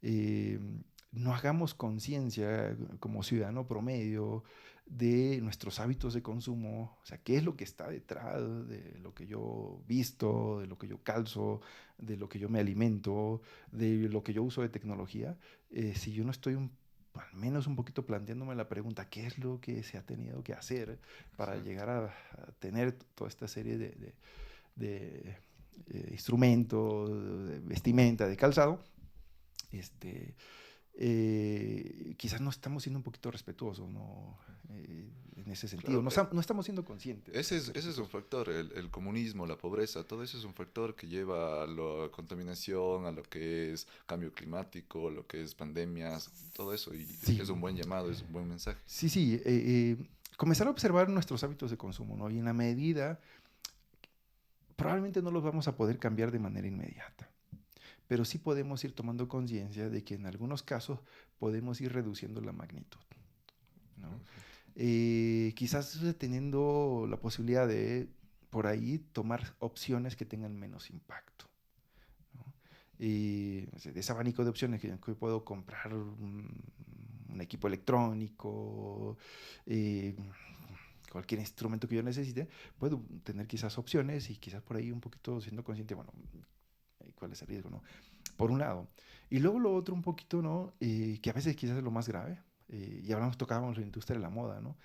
eh, no hagamos conciencia como ciudadano promedio de nuestros hábitos de consumo, o sea, qué es lo que está detrás de lo que yo visto, de lo que yo calzo, de lo que yo me alimento, de lo que yo uso de tecnología, si yo no estoy al menos un poquito planteándome la pregunta, ¿qué es lo que se ha tenido que hacer para Exacto. llegar a tener toda esta serie de instrumentos, de vestimenta, de calzado? Este, quizás no estamos siendo un poquito respetuosos, ¿no? En ese sentido. Claro, No, no estamos siendo conscientes de ese es un respetuosos. factor, el comunismo, la pobreza, todo eso es un factor que lleva a la contaminación, a lo que es cambio climático, lo que es pandemias, todo eso, y Sí, es un buen llamado, es un buen mensaje. sí, sí. Comenzar a observar nuestros hábitos de consumo, ¿no? Y en la medida, probablemente no los vamos a poder cambiar de manera inmediata, pero sí podemos ir tomando conciencia de que en algunos casos podemos ir reduciendo la magnitud, ¿no? Exacto. Quizás teniendo la posibilidad de por ahí tomar opciones que tengan menos impacto, ¿no? Y de ese abanico de opciones que puedo comprar un equipo electrónico, eh, cualquier instrumento que yo necesite, puedo tener quizás opciones y quizás por ahí un poquito siendo consciente, bueno, cuál es el riesgo, ¿no? Por un lado. Y luego lo otro un poquito, ¿no? Que a veces quizás es lo más grave, y hablamos, tocábamos la industria de la moda, ¿no?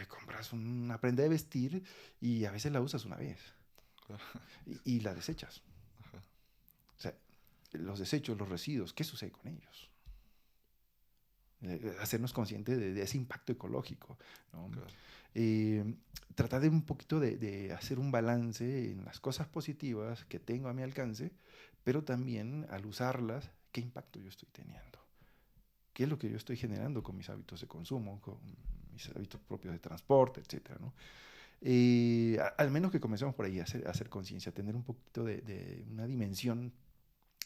Compras una prenda de vestir y a veces la usas una vez y la desechas. Ajá, O sea, los desechos, los residuos, ¿qué sucede con ellos? Hacernos conscientes de ese impacto ecológico, ¿no? claro. Eh, Tratar de un poquito de hacer un balance en las cosas positivas que tengo a mi alcance, pero también al usarlas, ¿qué impacto yo estoy teniendo? ¿Qué es lo que yo estoy generando con mis hábitos de consumo, con mis hábitos propios de transporte, etcétera, ¿no? Al menos que comencemos por ahí a hacer conciencia, tener un poquito de una dimensión,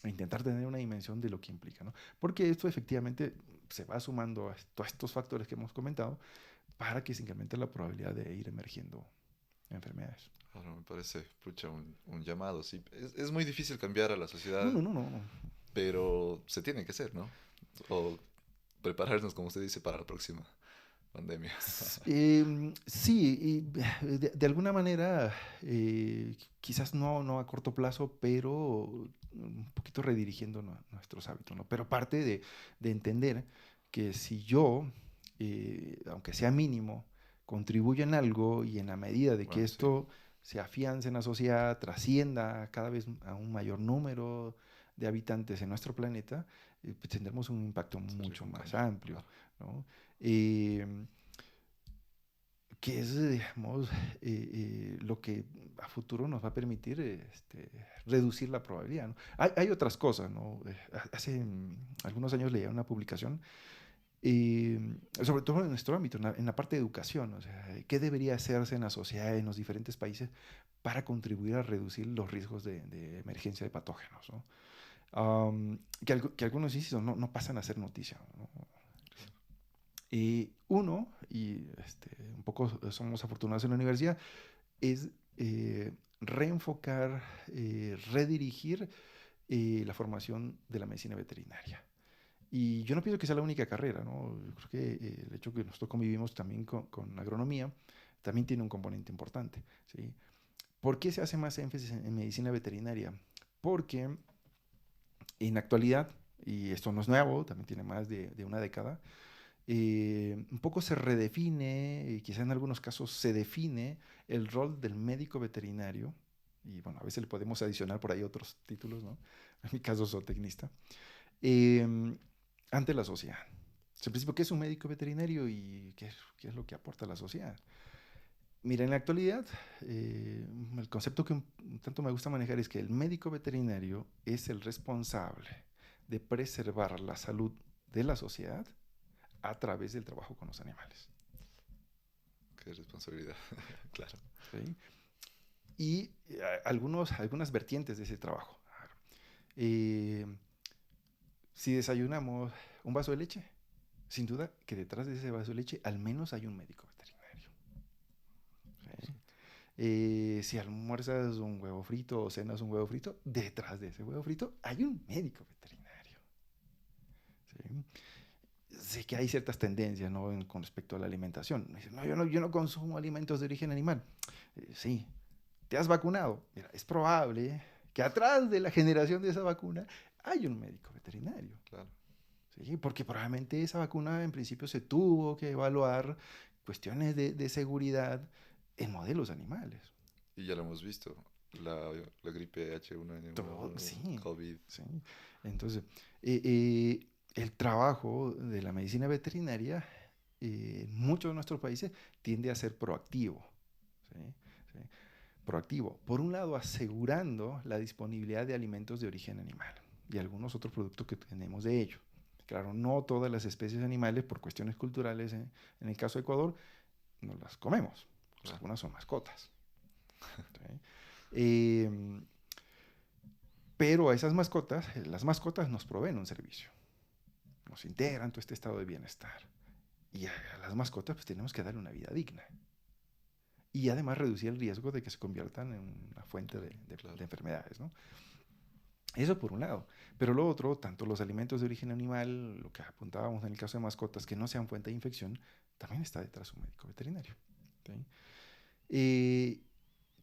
intentar tener una dimensión de lo que implica, ¿no? Porque esto efectivamente se va sumando a todos estos factores que hemos comentado para que se incremente la probabilidad de ir emergiendo enfermedades. Ahora me parece, pucha, un llamado, sí. Es muy difícil cambiar a la No, sociedad, no, no, no, no. pero se tiene que hacer, ¿no? O prepararnos, como usted dice, para la próxima pandemia. Sí, y de alguna manera, quizás no a corto plazo, pero un poquito redirigiendo nuestros hábitos, ¿no? Pero parte de entender que si yo, aunque sea mínimo, contribuyo en algo y en la medida de que Bueno, sí, esto se afiance en la sociedad, trascienda cada vez a un mayor número de habitantes en nuestro planeta, pues tendremos un impacto se mucho rige un más cambio. amplio, Claro, ¿no? Eh, que es, digamos, lo que a futuro nos va a permitir reducir la probabilidad, ¿no? Hay otras cosas, ¿no? Hace algunos años leía una publicación, sobre todo en nuestro ámbito, en la parte de educación, o sea, qué debería hacerse en la sociedad, en los diferentes países, para contribuir a reducir los riesgos de emergencia de patógenos, ¿no? Que algunos, insisto, no pasan a ser noticia, ¿no? Uno, y un poco somos afortunados en la universidad, es reenfocar, redirigir la formación de la medicina veterinaria. Y yo no pienso que sea la única carrera, ¿no? Yo creo que el hecho que nosotros convivimos también con agronomía también tiene un componente importante, ¿sí? ¿Por qué se hace más énfasis en medicina veterinaria? Porque en la actualidad, y esto no es nuevo, también tiene más de una década, un poco se redefine, y quizá en algunos casos se define el rol del médico veterinario, y bueno, a veces le podemos adicionar por ahí otros títulos, ¿no? En mi caso, zootecnista, eh, ante la sociedad. En principio, ¿qué es un médico veterinario y qué es lo que aporta a la sociedad? Mira, en la actualidad, el concepto que un tanto me gusta manejar es que el médico veterinario es el responsable de preservar la salud de la sociedad a través del trabajo con los animales. qué responsabilidad, claro. ¿Sí? Y algunas vertientes de ese trabajo. Eh, si desayunamos un vaso de leche, sin duda que detrás de ese vaso de leche al menos hay un médico veterinario. ¿Sí? Exacto. Si almuerzas un huevo frito o cenas un huevo frito, detrás de ese huevo frito hay un médico veterinario. ¿Sí? Sé que hay ciertas tendencias, ¿no? Con respecto a la alimentación. Me dicen, no, yo no consumo alimentos de origen animal. Sí, ¿te has vacunado? Mira, es probable que atrás de la generación de esa vacuna hay un médico veterinario. Claro. ¿Sí? Porque probablemente esa vacuna en principio se tuvo que evaluar cuestiones de seguridad en modelos animales. Y ya lo hemos visto, la gripe H1N1, Sí, COVID. sí. Entonces, el trabajo de la medicina veterinaria en muchos de nuestros países tiende a ser proactivo. ¿Sí? ¿Sí? Proactivo. Por un lado, asegurando la disponibilidad de alimentos de origen animal y algunos otros productos que tenemos de ellos. Claro, no todas las especies animales, por cuestiones culturales, en el caso de Ecuador, no las comemos. Pues Claro. algunas son mascotas. ¿Sí? Eh, pero a esas mascotas, las mascotas nos proveen un servicio, nos integran todo este estado de bienestar. Y a las mascotas pues tenemos que darle una vida digna. y además reducir el riesgo de que se conviertan en una fuente Claro. de enfermedades, ¿no? Eso por un lado. Pero lo otro, tanto los alimentos de origen animal, lo que apuntábamos en el caso de mascotas, que no sean fuente de infección, también está detrás un médico veterinario. ¿Sí? Eh,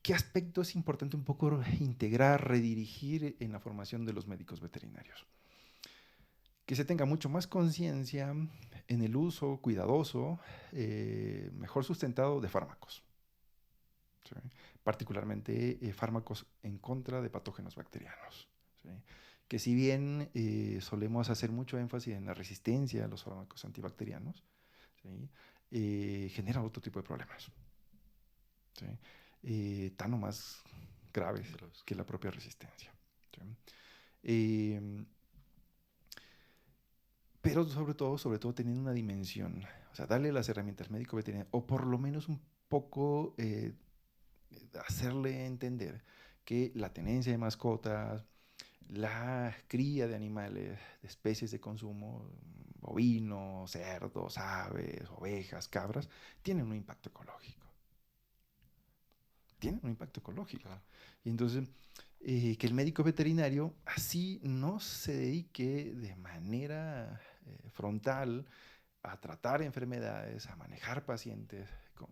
¿Qué aspecto es importante un poco integrar, redirigir en la formación de los médicos veterinarios? Que se tenga mucho más conciencia en el uso cuidadoso, mejor sustentado de fármacos. ¿Sí? Particularmente fármacos en contra de patógenos bacterianos. ¿Sí? Que si bien solemos hacer mucho énfasis en la resistencia a los fármacos antibacterianos, ¿sí? Generan otro tipo de problemas. ¿Sí? Tan o más graves Graves. que la propia resistencia. ¿Sí? Eh, pero sobre todo teniendo una dimensión, o sea, darle las herramientas al médico veterinario, o por lo menos un poco hacerle entender que la tenencia de mascotas, la cría de animales, de especies de consumo, bovinos, cerdos, aves, ovejas, cabras, tienen un impacto ecológico. Tienen un impacto ecológico. Claro. Y entonces, que el médico veterinario así no se dedique de manera frontal a tratar enfermedades, a manejar pacientes con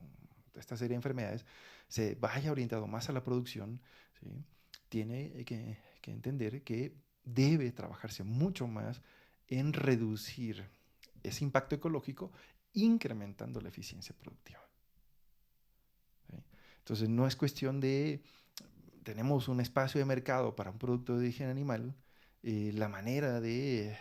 esta serie de enfermedades, se vaya orientado más a la producción, ¿sí? Tiene que entender que debe trabajarse mucho más en reducir ese impacto ecológico, incrementando la eficiencia productiva. ¿Sí? Entonces, no es cuestión de, tenemos un espacio de mercado para un producto de origen animal, la manera de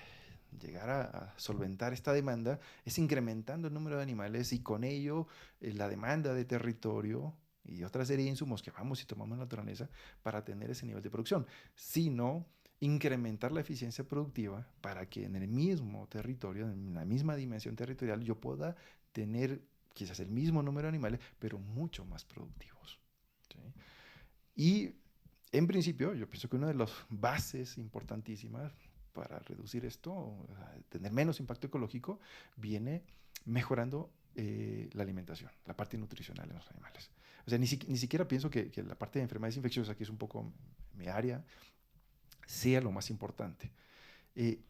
llegar a solventar esta demanda es incrementando el número de animales y con ello la demanda de territorio y otra serie de insumos que vamos y tomamos en la naturaleza para tener ese nivel de producción, sino incrementar la eficiencia productiva para que en el mismo territorio, en la misma dimensión territorial, yo pueda tener quizás el mismo número de animales, pero mucho más productivos. ¿Sí? Y en principio, yo pienso que una de las bases importantísimas para reducir esto, tener menos impacto ecológico, viene mejorando la alimentación, la parte nutricional en los animales. O sea, ni siquiera pienso que la parte de enfermedades infecciosas, que es un poco mi área, sea lo más importante.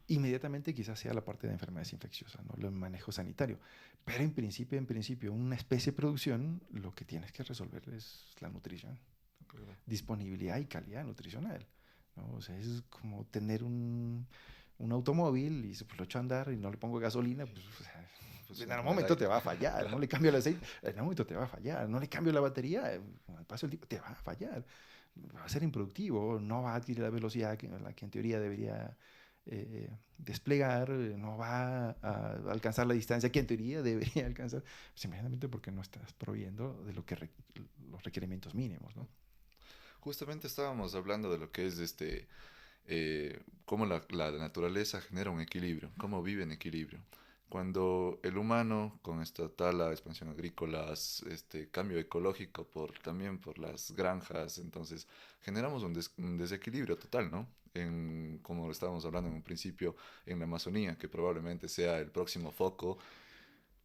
Inmediatamente quizás sea la parte de enfermedades infecciosas, ¿no? El manejo sanitario. Pero en principio, una especie de producción, lo que tienes que resolver es la nutrición, Claro. disponibilidad y calidad nutricional, ¿no? O sea, es como tener un automóvil y pues, lo echo a andar y no le pongo gasolina, pues, o sea, Pues en no algún con el momento aire. te va a fallar, Claro. no le cambio el aceite, en algún momento te va a fallar, no le cambio la batería, al paso del tiempo te va a fallar, va a ser improductivo, no va a adquirir la velocidad la que en teoría debería desplegar, no va a alcanzar la distancia que en teoría debería alcanzar, simplemente porque no estás proveyendo de lo que los requerimientos mínimos, ¿no? Justamente estábamos hablando de lo que es cómo la naturaleza genera un equilibrio, cómo vive en equilibrio. Cuando el humano, con esta tala, expansión agrícola, cambio ecológico también por las granjas, entonces generamos un desequilibrio total, ¿no? Como estábamos hablando en un principio, en la Amazonía, que probablemente sea el próximo foco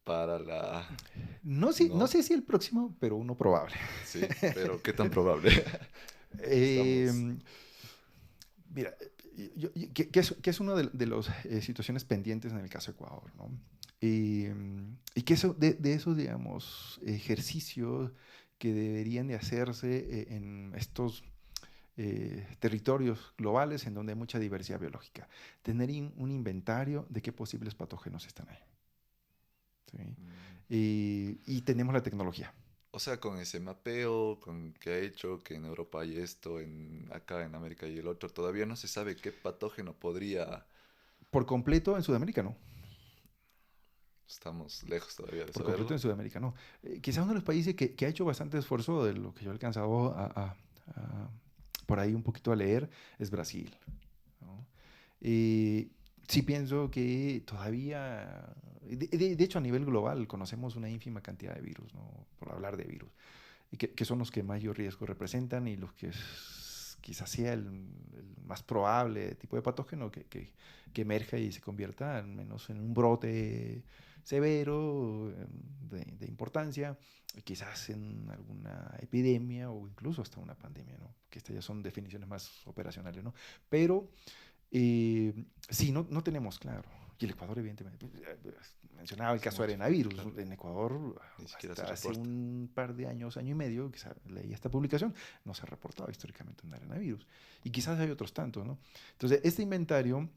para la... No ¿No? sé si el próximo, pero uno probable. Sí, pero ¿qué tan probable? Estamos... Eh, Mira, que es una de las situaciones pendientes en el caso de Ecuador, ¿no? Y que eso, de esos, digamos, ejercicios que deberían de hacerse en estos territorios globales en donde hay mucha diversidad biológica. Tener un inventario de qué posibles patógenos están ahí. ¿Sí? mm, Y tenemos la tecnología. O sea, con ese mapeo, con que ha hecho que en Europa hay esto, acá en América hay el otro, todavía no se sabe qué patógeno podría. Por completo en Sudamérica, no. Estamos lejos todavía de Por completo saberlo. en Sudamérica, no. Quizás uno de los países que ha hecho bastante esfuerzo de lo que yo he alcanzado por ahí un poquito a leer es Brasil, ¿no? Sí pienso que todavía, de hecho a nivel global conocemos una ínfima cantidad de virus, ¿no? Por hablar de virus, y que son los que mayor riesgo representan y los que quizás sea el más probable tipo de patógeno que emerja y se convierta al menos en un brote severo de importancia, quizás en alguna epidemia o incluso hasta una pandemia, ¿no? Que estas ya son definiciones más operacionales, ¿no? Pero sí, no tenemos claro. Y el Ecuador, evidentemente, mencionaba el caso de arenavirus. Claro. En Ecuador, Ni siquiera se hasta hace reporta. un par de años, año y medio, que leí esta publicación, no se ha reportado históricamente un arenavirus. Y quizás hay otros tantos, ¿no? Entonces, este inventario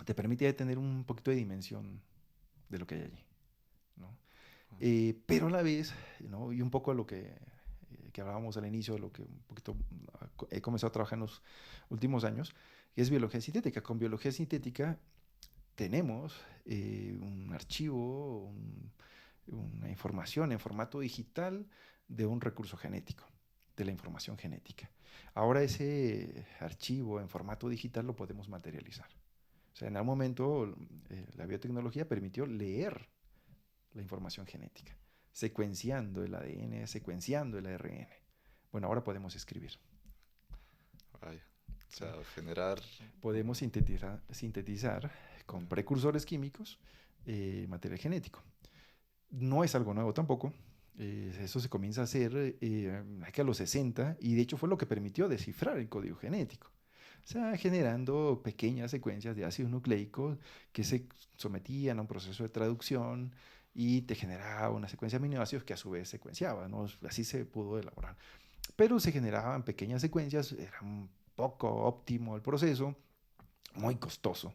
te permite tener un poquito de dimensión de lo que hay allí, ¿no? Pero a la vez, ¿no? Y un poco lo que hablábamos al inicio, lo que un poquito he comenzado a trabajar en los últimos años, es biología sintética. Con biología sintética tenemos un archivo, una información en formato digital de un recurso genético, de la información genética. Ahora ese archivo en formato digital lo podemos materializar. O sea, en algún momento la biotecnología permitió leer la información genética, secuenciando el ADN, secuenciando el ARN. Bueno, ahora podemos escribir. Vaya. O ¿Sí? sea, generar... Podemos sintetizar con precursores químicos material genético. No es algo nuevo tampoco. Eso se comienza a hacer aquí a los 60 y de hecho fue lo que permitió descifrar el código genético. O sea, generando pequeñas secuencias de ácidos nucleicos que se sometían a un proceso de traducción y te generaba una secuencia de aminoácidos que a su vez secuenciaba, ¿no? Así se pudo elaborar. Pero se generaban pequeñas secuencias, era un poco óptimo el proceso, muy costoso,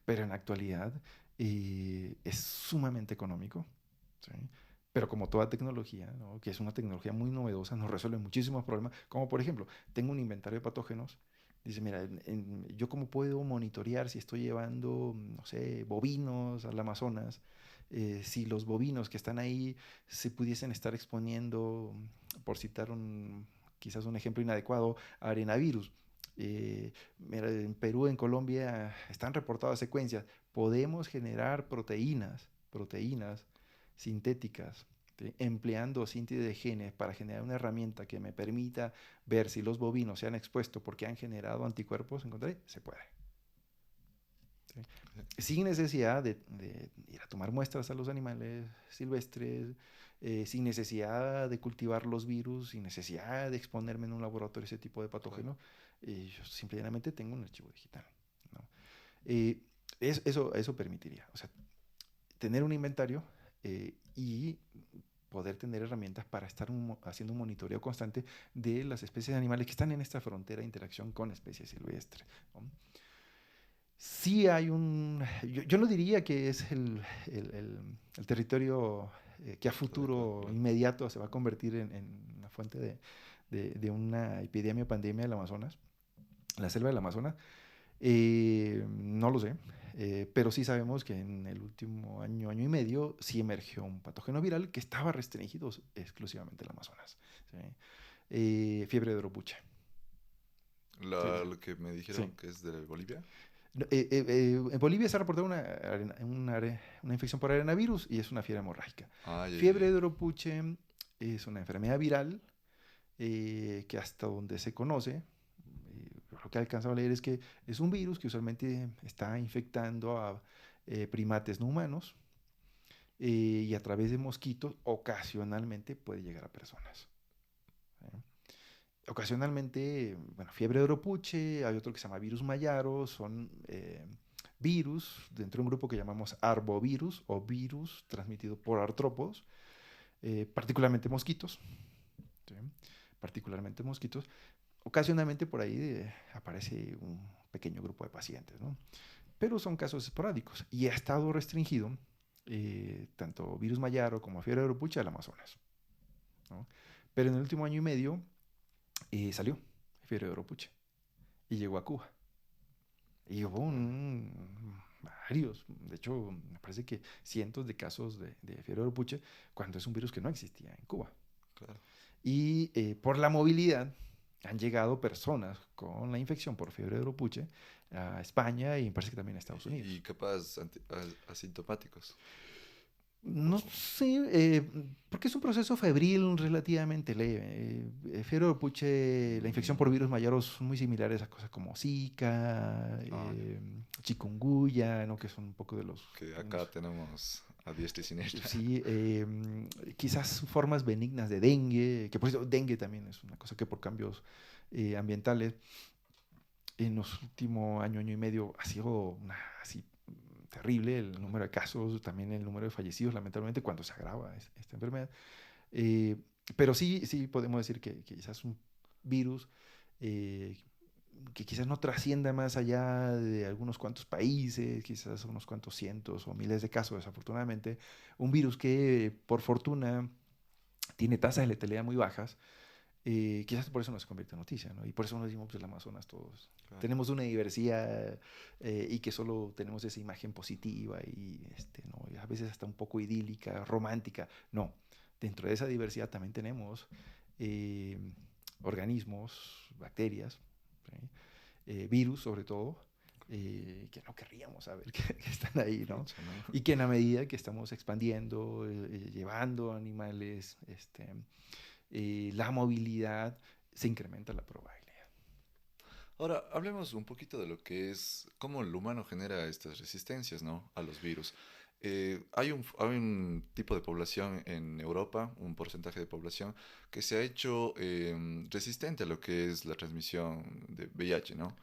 pero en la actualidad es sumamente económico, ¿sí? Pero como toda tecnología, ¿no? Que es una tecnología muy novedosa, nos resuelve muchísimos problemas, como por ejemplo, tengo un inventario de patógenos, dice, mira, yo cómo puedo monitorear si estoy llevando, no sé, bovinos al Amazonas, si los bovinos que están ahí se pudiesen estar exponiendo, por citar quizás un ejemplo inadecuado, a arenavirus. Mira, en Perú, en Colombia, están reportadas secuencias. Podemos generar proteínas sintéticas, ¿sí? Empleando síntesis de genes para generar una herramienta que me permita ver si los bovinos se han expuesto porque han generado anticuerpos, ¿encontré? Se puede. ¿Sí? Sin necesidad de ir a tomar muestras a los animales silvestres, sin necesidad de cultivar los virus, sin necesidad de exponerme en un laboratorio a ese tipo de Claro. patógeno, yo simplemente tengo un archivo digital, ¿no? Eh, eso permitiría, o sea, tener un inventario y poder tener herramientas para estar haciendo un monitoreo constante de las especies animales que están en esta frontera de interacción con especies silvestres, ¿no? Sí hay yo no diría que es el territorio que a Adecuado, futuro claro. inmediato se va a convertir en una fuente de una epidemia o pandemia del Amazonas, la selva del Amazonas. No lo sé, pero sí sabemos que en el último año, año y medio, sí emergió un patógeno viral que estaba restringido exclusivamente al Amazonas. ¿Sí? Fiebre de Oropuche. Fiebre. Lo que me Sí. dijeron que es de Bolivia. No, en Bolivia se ha reportado una infección por arenavirus y es una fiebre hemorrágica. Ah, ya, ya, Fiebre ya. de Oropuche es una enfermedad viral que hasta donde se conoce, lo que he alcanzado a leer es que es un virus que usualmente está infectando a primates no humanos y a través de mosquitos ocasionalmente puede llegar a personas. ¿Eh? Ocasionalmente, bueno, fiebre de Oropuche, hay otro que se llama virus Mayaro, son virus dentro de un grupo que llamamos arbovirus o virus transmitido por artrópodos, particularmente mosquitos, ¿sí? Particularmente mosquitos. Ocasionalmente por ahí aparece un pequeño grupo de pacientes, ¿no? Pero son casos esporádicos y ha estado restringido tanto virus Mayaro como fiebre de Oropuche al Amazonas, ¿no? Pero en el último año y medio salió fiebre de Oropuche y llegó a Cuba. Y hubo varios, de hecho, me parece que cientos de casos de fiebre de Oropuche cuando es un virus que no existía en Cuba. Claro. Y por la movilidad han llegado personas con la infección por fiebre de Oropuche a España y me parece que también a Estados Unidos. Y capaz asintomáticos. No sé, porque es un proceso febril relativamente leve. Fiebre puche, la infección por virus mayor son muy similares a cosas como Zika, Ah, ya. chikungunya, ¿no? Que son un poco de los... Que acá unos- tenemos a diestra y siniestra. sí, quizás formas benignas de dengue, que por eso dengue también es una cosa que por cambios ambientales en los últimos año, año y medio ha sido así terrible el número de casos, también el número de fallecidos, lamentablemente, cuando se agrava esta enfermedad. Eh, pero sí, sí podemos decir que quizás un virus eh, que quizás no trascienda más allá de algunos cuantos países, quizás unos cuantos cientos o miles de casos, desafortunadamente, un virus que por fortuna tiene tasas de letalidad muy bajas, quizás por eso no se convierte en noticia, ¿no? Y por eso nos decimos, pues, el Amazonas todos. Claro. Tenemos una diversidad y que solo tenemos esa imagen positiva y, ¿no? Y a veces hasta un poco idílica, romántica. No, dentro de esa diversidad también tenemos eh, organismos, bacterias, ¿sí? Virus sobre todo, que no querríamos saber que están ahí, ¿no? Pucha, ¿no? Y que en la medida que estamos expandiendo, llevando animales, la movilidad, se incrementa la probabilidad. Ahora, hablemos un poquito de lo que es, cómo el humano genera estas resistencias, ¿no? A los virus. Hay un tipo de población en Europa, un porcentaje de población, que se ha hecho resistente a lo que es la transmisión de VIH, ¿no?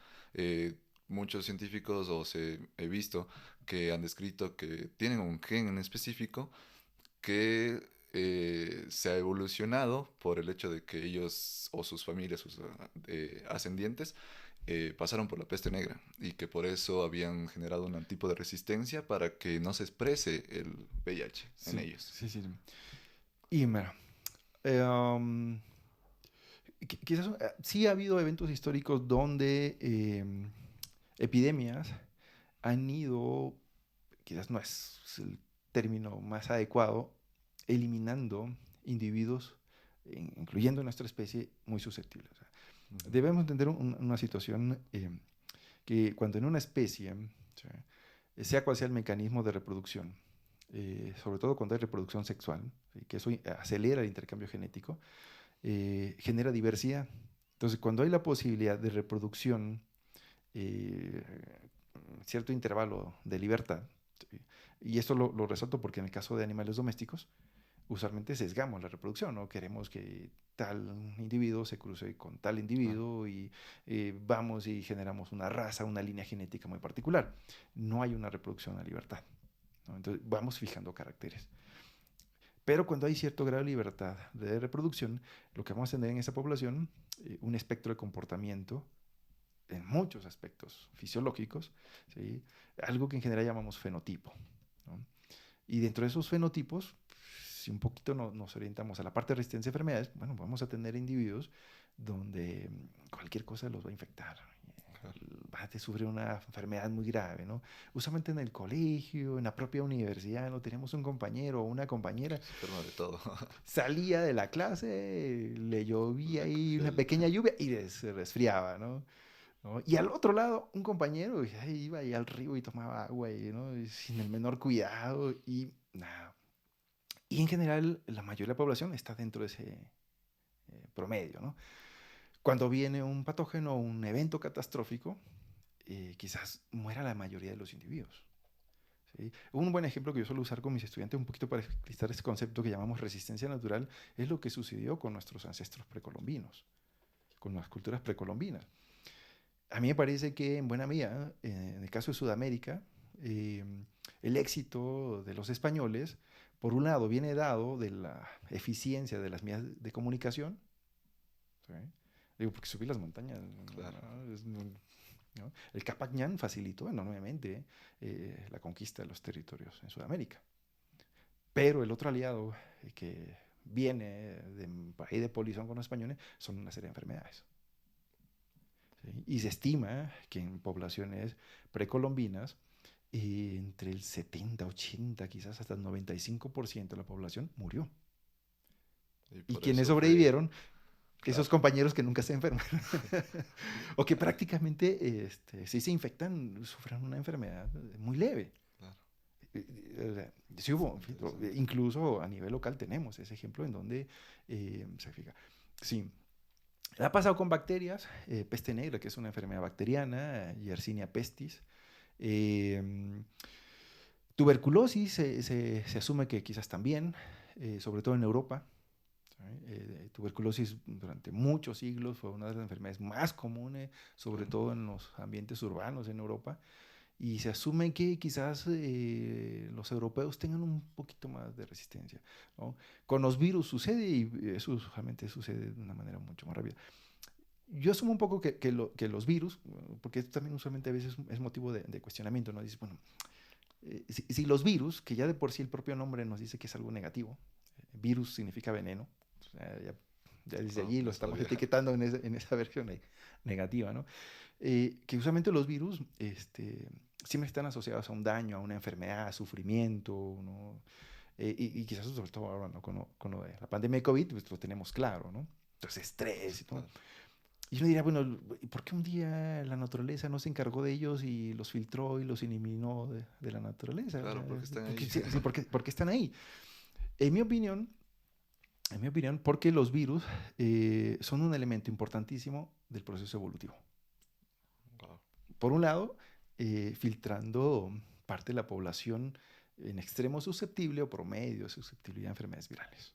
Muchos científicos, he visto, que han descrito que tienen un gen en específico que se ha evolucionado por el hecho de que ellos o sus familias, sus ascendientes, pasaron por la peste negra y que por eso habían generado un tipo de resistencia para que no se exprese el VIH en Sí, ellos. sí, sí. Y mira, quizás sí ha habido eventos históricos donde epidemias han ido, quizás no es el término más adecuado, eliminando individuos, incluyendo nuestra especie, muy susceptibles. O sea, Ujú. debemos entender una situación que cuando en una especie, o sea cual sea el mecanismo de reproducción, sobre todo cuando hay reproducción sexual, ¿sí? Que eso acelera el intercambio genético, genera diversidad. Entonces, cuando hay la posibilidad de reproducción, eh, cierto intervalo de libertad, ¿sí? Y esto lo resalto porque en el caso de animales domésticos, usualmente sesgamos la reproducción, ¿no? Queremos que tal individuo se cruce con tal Claro. individuo y vamos y generamos una raza, una línea genética muy particular. No hay una reproducción a libertad, ¿no? Entonces vamos fijando caracteres. Pero cuando hay cierto grado de libertad de reproducción, lo que vamos a tener en esa población, un espectro de comportamiento en muchos aspectos fisiológicos, ¿sí? Algo que en general llamamos fenotipo, ¿no? Y dentro de esos fenotipos, si un poquito nos orientamos a la parte de resistencia a enfermedades, bueno, vamos a tener individuos donde cualquier cosa los va a infectar. Claro. Va a sufrir una enfermedad muy grave, ¿no? Usualmente en el colegio, en la propia universidad, no tenemos un compañero o una compañera, Se enferma de todo. salía de la clase, le llovía Le ahí cogía una pequeña lluvia y se resfriaba, ¿no? ¿No? Y al otro lado, un compañero iba ahí al río y tomaba agua, ¿no? Y sin el menor cuidado y nada. Y en general, la mayoría de la población está dentro de ese promedio, ¿no? Cuando viene un patógeno o un evento catastrófico, quizás muera la mayoría de los individuos. ¿Sí? Un buen ejemplo que yo suelo usar con mis estudiantes, un poquito para explicar este concepto que llamamos resistencia natural, es lo que sucedió con nuestros ancestros precolombinos, con las culturas precolombinas. A mí me parece que en buena medida, en el caso de Sudamérica, eh, el éxito de los españoles, por un lado, viene dado de la eficiencia de las vías de comunicación, ¿sí? Digo, porque subir las montañas, Claro. ¿no? El Capacñán facilitó enormemente la conquista de los territorios en Sudamérica. Pero el otro aliado que viene por ahí de polizón con los españoles son una serie de enfermedades. ¿Sí? Y se estima que en poblaciones precolombinas, entre el 70, 80, quizás hasta el 95% de la población murió. Y Y por quienes eso fue, sobrevivieron, esos claro, compañeros que nunca se enferman, o que prácticamente, si se infectan, sufren una enfermedad muy leve. claro. Sí hubo, incluso a nivel local tenemos ese ejemplo en donde se fija. Sí, ha pasado con bacterias, peste negra, que es una enfermedad bacteriana, Yersinia pestis. Eh, Tuberculosis se asume que quizás también, sobre todo en Europa. ¿Sí? Tuberculosis durante muchos siglos fue una de las enfermedades más comunes, sobre Claro. todo en los ambientes urbanos en Europa. Y se asume que quizás los europeos tengan un poquito más de resistencia, ¿no? Con los virus sucede y eso usualmente sucede de una manera mucho más rápida. Yo asumo un poco que los virus, porque esto también usualmente a veces es motivo de cuestionamiento, ¿no? Dices, bueno, si los virus, que ya de por sí el propio nombre nos dice que es algo negativo, virus significa veneno, o sea, ya desde Oh, allí lo no estamos sabía. etiquetando en esa versión negativa, ¿no? Que usualmente los virus siempre están asociados a un daño, a una enfermedad, a sufrimiento, ¿no? Y quizás sobre todo ahora, ¿no? Con lo de la pandemia de COVID, pues lo tenemos claro, ¿no? Entonces, estrés y todo. Claro, Y uno diría, bueno, ¿y por qué un día la naturaleza no se encargó de ellos y los filtró y los eliminó de la naturaleza? O claro, sea, porque están porque, ahí. sí, sí, porque están ahí. En mi opinión, porque los virus son un elemento importantísimo del proceso evolutivo. Wow, Por un lado, filtrando parte de la población en extremo susceptible o promedio susceptibilidad a enfermedades virales.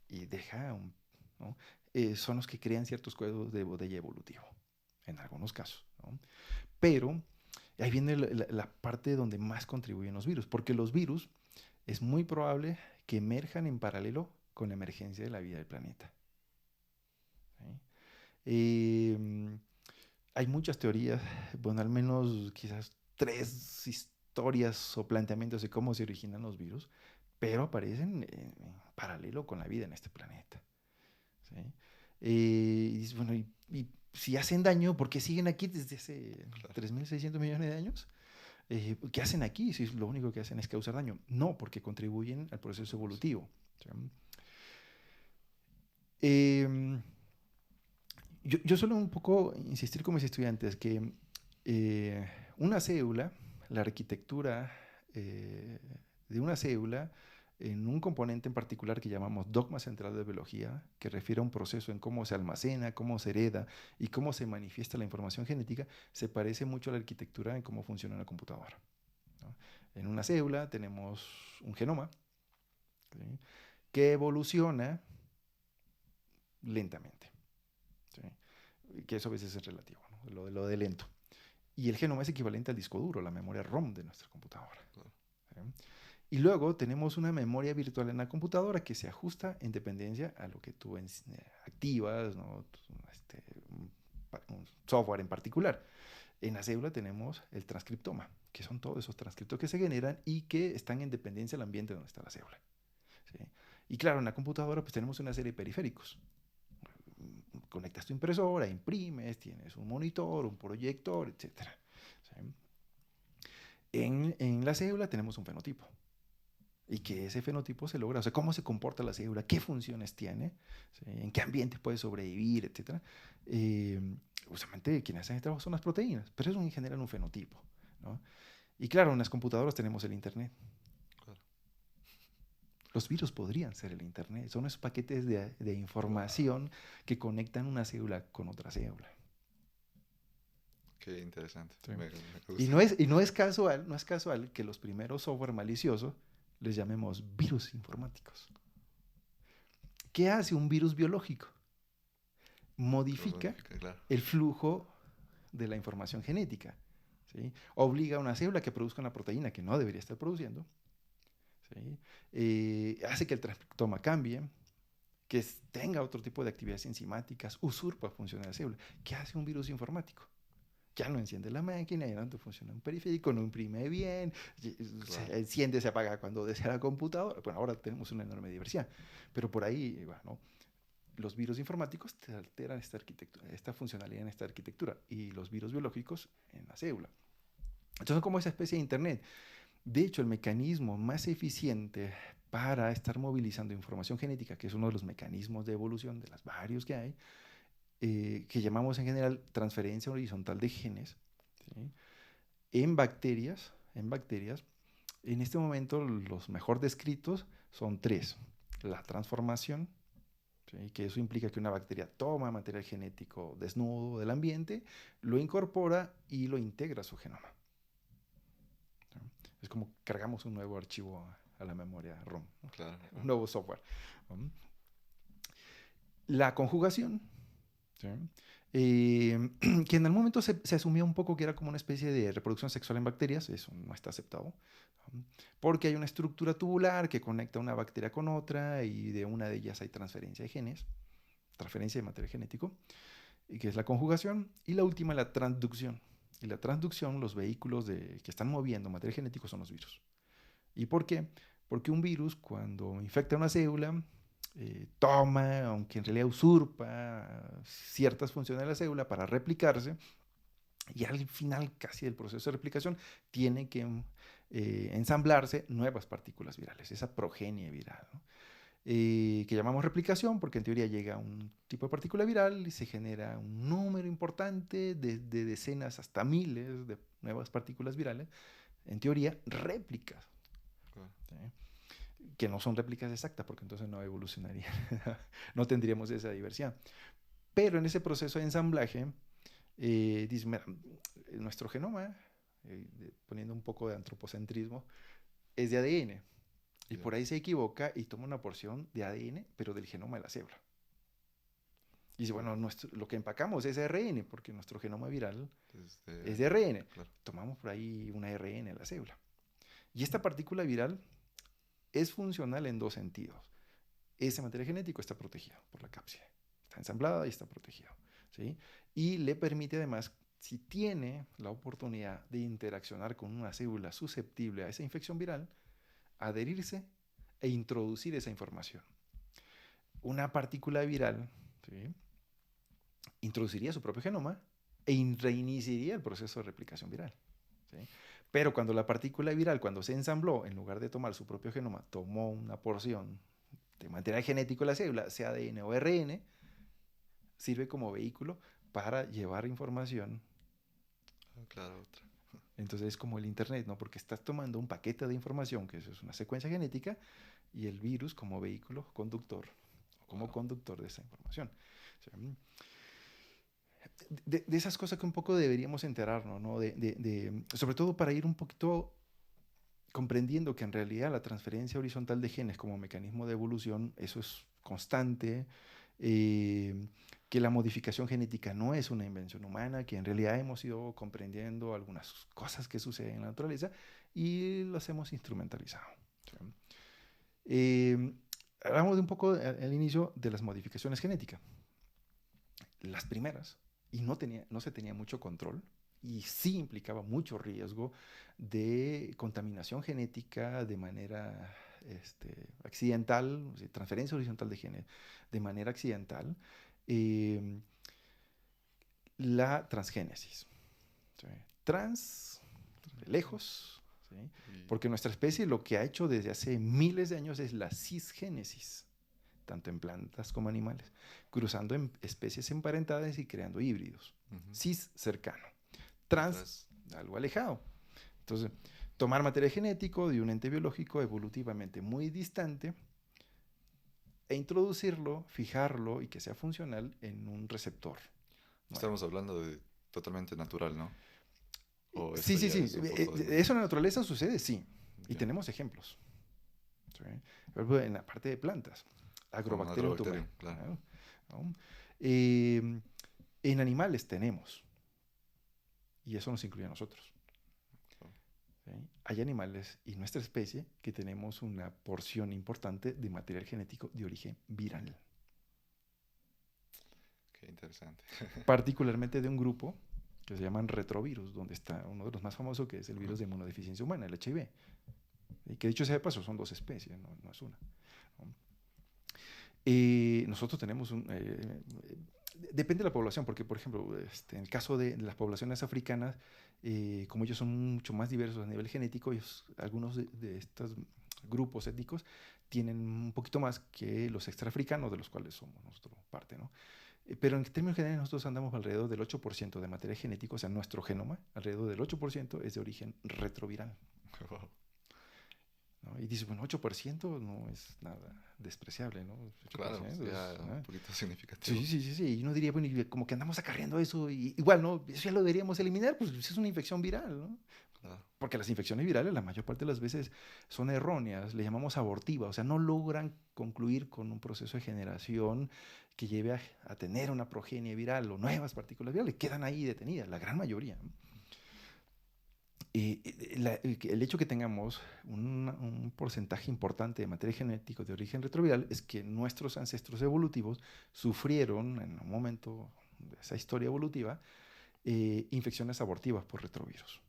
Y ¿no? Son los que crean ciertos códigos de botella evolutivo, en algunos casos, ¿no? Pero ahí viene la parte donde más contribuyen los virus, porque los virus es muy probable que emerjan en paralelo con la emergencia de la vida del planeta. ¿Sí? Eh, Hay muchas teorías, bueno, al menos quizás tres historias o planteamientos de cómo se originan los virus, pero aparecen en paralelo con la vida en este planeta. ¿Sí? Y dices, bueno, y si hacen daño, ¿por qué siguen aquí desde hace claro. 3.600 millones de años? ¿Qué hacen aquí si lo único que hacen es causar daño? No, porque contribuyen al proceso evolutivo. ¿Sí? Eh, yo suelo un poco insistir con mis estudiantes que eh, una célula, la arquitectura eh, de una célula, en un componente en particular que llamamos dogma central de biología, que refiere a un proceso en cómo se almacena, cómo se hereda y cómo se manifiesta la información genética, se parece mucho a la arquitectura en cómo funciona una computadora, ¿no? En una célula tenemos un genoma, ¿sí? Que evoluciona lentamente, ¿sí? Que eso a veces es relativo, ¿no? Lo de lento. Y el genoma es equivalente al disco duro, la memoria ROM de nuestra computadora. Claro. ¿Sí? Y luego tenemos una memoria virtual en la computadora que se ajusta en dependencia a lo que tú activas, ¿no? Un software en particular. En la célula tenemos el transcriptoma, que son todos esos transcriptos que se generan y que están en dependencia del ambiente donde está la célula. ¿Sí? Y claro, en la computadora pues tenemos una serie de periféricos. Conectas tu impresora, imprimes, tienes un monitor, un proyector, etc. ¿Sí? En la célula tenemos un fenotipo. Y que ese fenotipo se logra, o sea, cómo se comporta la célula, qué funciones tiene, ¿sí? En qué ambiente puede sobrevivir, etc. Justamente quienes hacen este trabajo son las proteínas, pero eso genera un fenotipo, ¿no? Y claro, en las computadoras tenemos el Internet. Claro. Los virus podrían ser el Internet, son esos paquetes de Wow, información que conectan una célula con otra célula. qué interesante. Sí. Me Y gusta. no es casual que los primeros software maliciosos les llamemos virus informáticos. ¿Qué hace un virus biológico? Lo Modifica modifica, claro. el flujo de la información genética. ¿Sí? Obliga a una célula que produzca una proteína que no debería estar produciendo. ¿Sí? Hace que el transcriptoma cambie, que tenga otro tipo de actividades enzimáticas, usurpa funciones de la célula. ¿Qué hace un virus informático? Ya no enciende la máquina, ya no te funciona un periférico, no imprime bien, Claro. se enciende, se apaga cuando desea la computadora. Bueno, ahora tenemos una enorme diversidad, pero por ahí, bueno, los virus informáticos te alteran esta arquitectura, esta funcionalidad en esta arquitectura, y los virus biológicos en la célula. Entonces, como esa especie de Internet. De hecho, el mecanismo más eficiente para estar movilizando información genética, que es uno de los mecanismos de evolución de los varios que hay, que llamamos en general transferencia horizontal de genes, ¿sí? En bacterias En este momento, los mejor descritos son tres. La transformación, ¿sí? Que eso implica que una bacteria toma material genético desnudo del ambiente, lo incorpora y lo integra a su genoma. ¿Sí? Es como cargamos un nuevo archivo a la memoria ROM, ¿no? Claro. Un nuevo software. ¿No? La conjugación, ¿sí? Que en algún momento se asumió un poco que era como una especie de reproducción sexual en bacterias, eso no está aceptado, ¿no? Porque hay una estructura tubular que conecta una bacteria con otra y de una de ellas hay transferencia de genes, transferencia de material genético, y que es la conjugación, y la última, la transducción. Y la transducción, los vehículos que están moviendo material genético son los virus. ¿Y por qué? Porque un virus, cuando infecta una célula, toma, aunque en realidad usurpa ciertas funciones de la célula para replicarse, y al final casi del proceso de replicación tiene que ensamblarse nuevas partículas virales, esa progenie viral, ¿no? Que llamamos replicación, porque en teoría llega un tipo de partícula viral y se genera un número importante de decenas hasta miles de nuevas partículas virales, en teoría réplicas, ¿sí? Que no son réplicas exactas, porque entonces no evolucionaría, no tendríamos esa diversidad. Pero en ese proceso de ensamblaje, dice, mira, nuestro genoma, poniendo un poco de antropocentrismo, es de ADN. Y por ahí se equivoca y toma una porción de ADN, pero del genoma de la célula. Y dice, bueno, lo que empacamos es ARN, porque nuestro genoma viral es de ARN. Claro. Tomamos por ahí una ARN en la célula. Y esta partícula viral es funcional en dos sentidos. Ese material genético está protegido por la cápside. Está ensamblada y está protegido, ¿sí? Y le permite además, si tiene la oportunidad de interaccionar con una célula susceptible a esa infección viral, adherirse e introducir esa información. Una partícula viral, ¿sí?, introduciría su propio genoma e reiniciaría el proceso de replicación viral, ¿sí? Pero cuando la partícula viral, cuando se ensambló, en lugar de tomar su propio genoma, tomó una porción de material genético de la célula, sea ADN o RN, sirve como vehículo para llevar información. Claro, otra. Entonces es como el Internet, ¿no? Porque estás tomando un paquete de información, que eso es una secuencia genética, y el virus como vehículo conductor, o como conductor de esa información. O sea, de esas cosas que un poco deberíamos enterarnos, ¿no? Sobre todo para ir un poquito comprendiendo que en realidad la transferencia horizontal de genes como mecanismo de evolución, eso es constante, que la modificación genética no es una invención humana, que en realidad hemos ido comprendiendo algunas cosas que suceden en la naturaleza y las hemos instrumentalizado, ¿sí? Hablamos de un poco al inicio de las modificaciones genéticas. Las primeras, y no se tenía mucho control, y sí implicaba mucho riesgo de contaminación genética de manera accidental, o sea, transferencia horizontal de genes de manera accidental, la transgénesis. ¿Sí? Lejos, ¿sí? Porque nuestra especie lo que ha hecho desde hace miles de años es la cisgénesis, tanto en plantas como animales, cruzando en especies emparentadas y creando híbridos. Cis, cercano. Trans, algo alejado. Entonces, tomar material genético de un ente biológico evolutivamente muy distante e introducirlo, fijarlo y que sea funcional en un receptor. Estamos hablando de totalmente natural, ¿no? Sí. Eso en la naturaleza sucede, sí. Y tenemos ejemplos. ¿Sí? En la parte de plantas. Agrobacterium tuber. Claro. ¿No? En animales tenemos. Y eso nos incluye a nosotros. ¿Sí? Hay animales y nuestra especie que tenemos una porción importante de material genético de origen viral. Qué interesante. Particularmente de un grupo que se llaman retrovirus, donde está uno de los más famosos, que es el virus de inmunodeficiencia humana, el HIV. Y que dicho sea de paso, son dos especies, no es una. Nosotros tenemos depende de la población, porque por ejemplo, en el caso de las poblaciones africanas, como ellos son mucho más diversos a nivel genético, algunos de estos grupos étnicos tienen un poquito más que los extraafricanos, de los cuales somos nosotros parte, ¿no? Pero en términos generales nosotros andamos alrededor del 8% de material genético, o sea, nuestro genoma, alrededor del 8% es de origen retroviral. Wow. ¿no? Y dices, bueno, 8% no es nada despreciable, ¿no? Claro, 8% ya un ¿no? poquito significativo. Sí, sí, sí, sí. Y uno diría, bueno, y como que andamos acarreando eso, y igual, ¿no? Eso ya lo deberíamos eliminar, pues es una infección viral, ¿no? Claro, Porque las infecciones virales la mayor parte de las veces son erróneas, le llamamos abortivas, o sea, no logran concluir con un proceso de generación que lleve a tener una progenie viral o nuevas partículas virales, quedan ahí detenidas, la gran mayoría. ¿No? El hecho que tengamos un porcentaje importante de material genético de origen retroviral es que nuestros ancestros evolutivos sufrieron en un momento de esa historia evolutiva infecciones abortivas por retrovirus.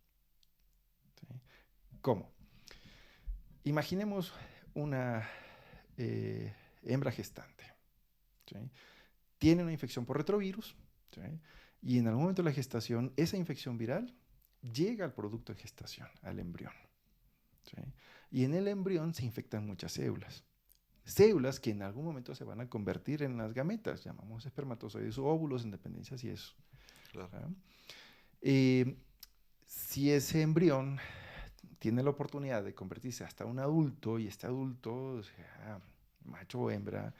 ¿Sí? ¿Cómo? Imaginemos una hembra gestante. ¿Sí? Tiene una infección por retrovirus, ¿sí? Y en algún momento de la gestación, esa infección viral llega al producto de gestación, al embrión. ¿Sí? Y en el embrión se infectan muchas células. Células que en algún momento se van a convertir en las gametas, llamamos espermatozoides o óvulos en dependencia si es. claro. ¿Sí? Eh, si ese embrión tiene la oportunidad de convertirse hasta un adulto y este adulto, o sea, macho o hembra,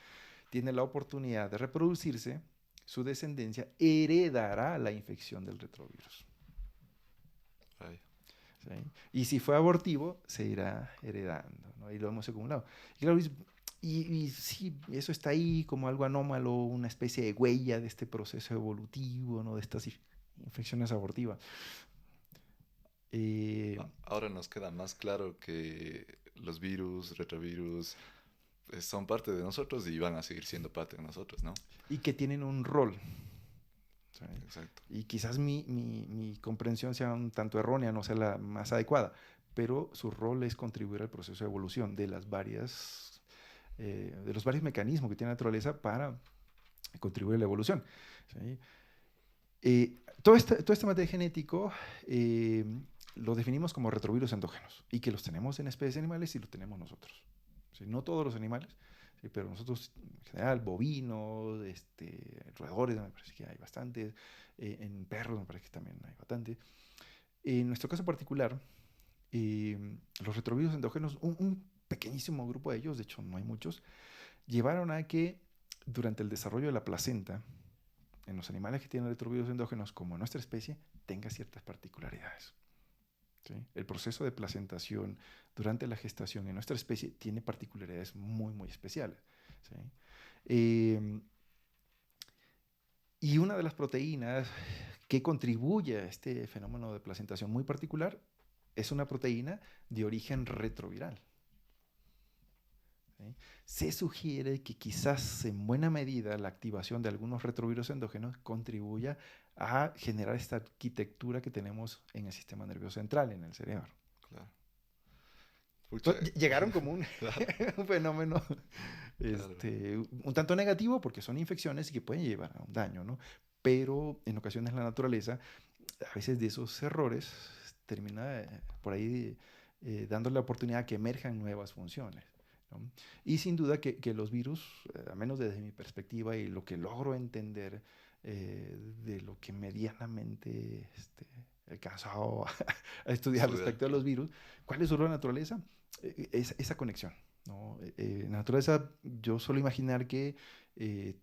tiene la oportunidad de reproducirse, su descendencia heredará la infección del retrovirus. Ay, ¿Sí? Y si fue abortivo, se irá heredando, ¿no? Y lo hemos acumulado. Y, claro, y sí, eso está ahí como algo anómalo, una especie de huella de este proceso evolutivo, ¿no? De estas infecciones abortivas. Eh, ahora nos queda más claro que los virus, retrovirus, son parte de nosotros y van a seguir siendo parte de nosotros, ¿no? y que tienen un rol. ¿Sí? Exacto. Y quizás mi comprensión sea un tanto errónea, no sea la más adecuada, pero su rol es contribuir al proceso de evolución de las de los varios mecanismos que tiene la naturaleza para contribuir a la evolución. ¿Sí? Todo este material genético lo definimos como retrovirus endógenos y que los tenemos en especies animales y los tenemos nosotros. ¿Sí? No todos los animales, ¿sí? Pero nosotros en general, bovinos, roedores, me parece que hay bastantes, en perros me parece que también hay bastante. En nuestro caso particular, los retrovirus endógenos, un pequeñísimo grupo de ellos, de hecho no hay muchos, llevaron a que durante el desarrollo de la placenta, en los animales que tienen retrovirus endógenos, como en nuestra especie, tenga ciertas particularidades. ¿Sí? El proceso de placentación durante la gestación en nuestra especie tiene particularidades muy, muy especiales. ¿Sí? Eh, y una de las proteínas que contribuye a este fenómeno de placentación muy particular es una proteína de origen retroviral. ¿Sí? Se sugiere que quizás en buena medida la activación de algunos retrovirus endógenos contribuya a generar esta arquitectura que tenemos en el sistema nervioso central, en el cerebro. Claro. Pucha, Entonces, llegaron como un, claro, un fenómeno claro. un tanto negativo porque son infecciones y que pueden llevar a un daño, ¿no? Pero en ocasiones la naturaleza, a veces de esos errores, termina por ahí dándole la oportunidad a que emerjan nuevas funciones. ¿No? Y sin duda que los virus, al menos desde mi perspectiva y lo que logro entender de lo que medianamente he alcanzado a estudiar Estudiar, respecto a los claro. virus, ¿cuál es su rol en la naturaleza? Esa conexión. ¿No? En la naturaleza yo suelo imaginar que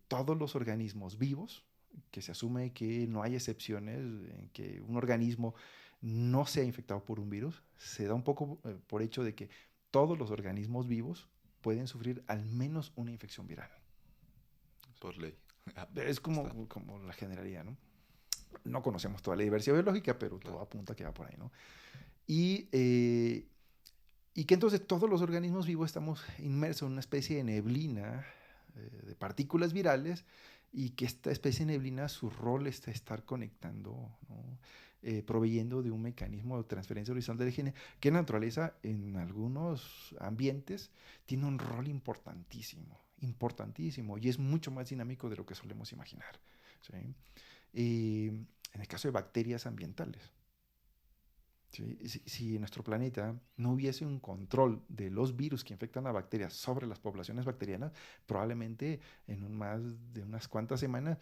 todos los organismos vivos, que se asume que no hay excepciones en que un organismo no sea infectado por un virus, se da un poco por hecho de que todos los organismos vivos pueden sufrir al menos una infección viral. Por ley. Ah, Es está, como la generaría, ¿no? No conocemos toda la diversidad biológica, pero todo claro. apunta que va por ahí, ¿no? Y, y que entonces todos los organismos vivos estamos inmersos en una especie de neblina de partículas virales y que esta especie de neblina, su rol es estar conectando, ¿no? Proveyendo de un mecanismo de transferencia horizontal de genes que en la naturaleza, en algunos ambientes, tiene un rol importantísimo, importantísimo, y es mucho más dinámico de lo que solemos imaginar. ¿Sí? En el caso de bacterias ambientales, ¿sí? Si en nuestro planeta no hubiese un control de los virus que infectan a bacterias sobre las poblaciones bacterianas, probablemente en más de unas cuantas semanas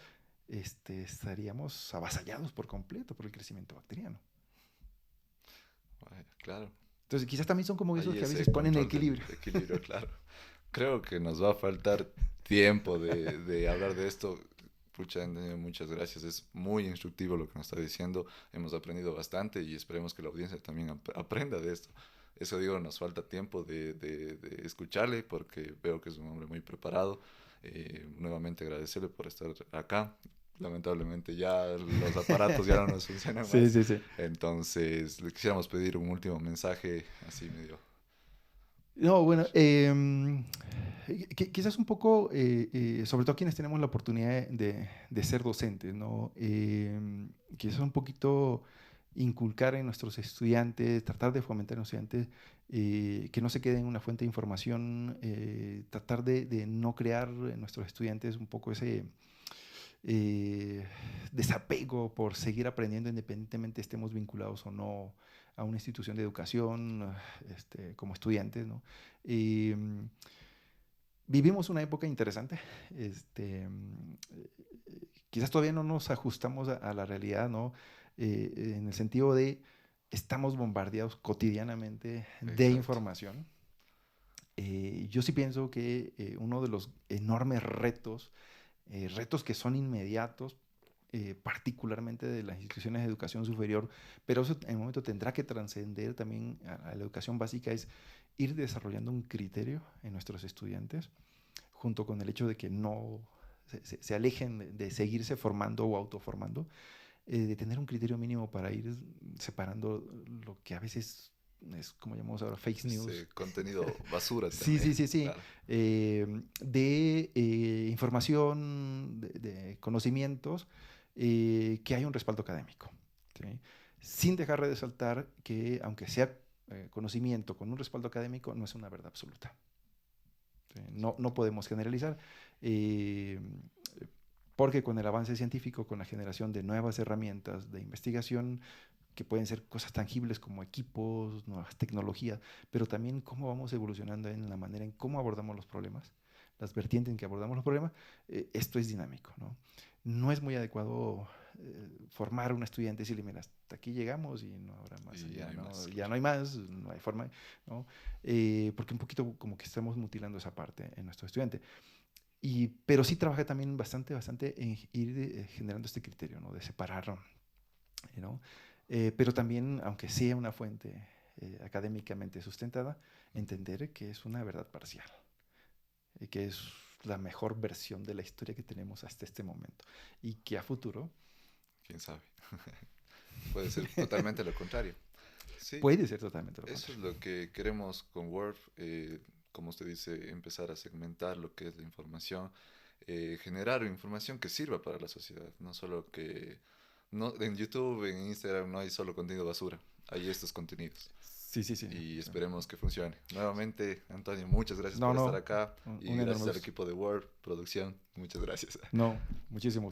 estaríamos avasallados por completo por el crecimiento bacteriano. Vaya, claro. Entonces, quizás también son como esos Ahí que a ese veces ponen el control del equilibrio. equilibrio, claro. Creo que nos va a faltar tiempo de hablar de esto. Pucha, Antonio, muchas gracias. Es muy instructivo lo que nos está diciendo. Hemos aprendido bastante y esperemos que la audiencia también aprenda de esto. Eso digo, nos falta tiempo de escucharle porque veo que es un hombre muy preparado. Nuevamente agradecerle por estar acá. Lamentablemente ya los aparatos ya no nos funcionan Sí, más. sí, sí. Entonces, le quisiéramos pedir un último mensaje así medio. No, bueno, quizás un poco, sobre todo quienes tenemos la oportunidad de ser docentes, ¿no? Quizás un poquito inculcar en nuestros estudiantes, tratar de fomentar en los estudiantes que no se queden en una fuente de información, tratar de no crear en nuestros estudiantes un poco ese eh, desapego por seguir aprendiendo independientemente estemos vinculados o no a una institución de educación como estudiantes, ¿no? Y, vivimos una época interesante, quizás todavía no nos ajustamos a la realidad, ¿no? En el sentido de estamos bombardeados cotidianamente de Exacto. información. Yo sí pienso que uno de los enormes retos que son inmediatos, particularmente de las instituciones de educación superior, pero eso en un momento tendrá que trascender también a la educación básica, es ir desarrollando un criterio en nuestros estudiantes, junto con el hecho de que no se alejen de seguirse formando o autoformando, de tener un criterio mínimo para ir separando lo que a veces es como llamamos ahora fake news. Ese contenido basura Sí, también, sí, sí, sí. claro. De información, de conocimientos, que hay un respaldo académico. ¿Sí? Sin dejar de resaltar que, aunque sea conocimiento con un respaldo académico, no es una verdad absoluta. ¿Sí? No podemos generalizar, eh, porque con el avance científico, con la generación de nuevas herramientas de investigación, que pueden ser cosas tangibles como equipos, nuevas tecnologías, pero también cómo vamos evolucionando en la manera en cómo abordamos los problemas, las vertientes en que abordamos los problemas, esto es dinámico, ¿no? No es muy adecuado formar a un estudiante y decirle, mira, hasta aquí llegamos y no habrá más Y ya allá, no hay ¿no? más, Ya claro. no hay más, no hay forma, ¿no? Porque un poquito como que estamos mutilando esa parte en nuestro estudiante. Pero sí trabajé también bastante en ir generando este criterio, ¿no? De separar, ¿no? Pero también, aunque sea una fuente académicamente sustentada, entender que es una verdad parcial y que es la mejor versión de la historia que tenemos hasta este momento y que a futuro ¿Quién sabe? Puede ser totalmente lo contrario. Sí, puede ser totalmente lo eso es contrario. lo que queremos con Word. Como usted dice, empezar a segmentar lo que es la información, generar información que sirva para la sociedad, no solo que... No, en YouTube, en Instagram no hay solo contenido basura, hay estos contenidos Sí, sí, sí. y esperemos que funcione. Nuevamente, Antonio, muchas gracias No, por estar no, acá un y enorme gracias al gusto. equipo de Word Producción. Muchas gracias. No, muchísimos.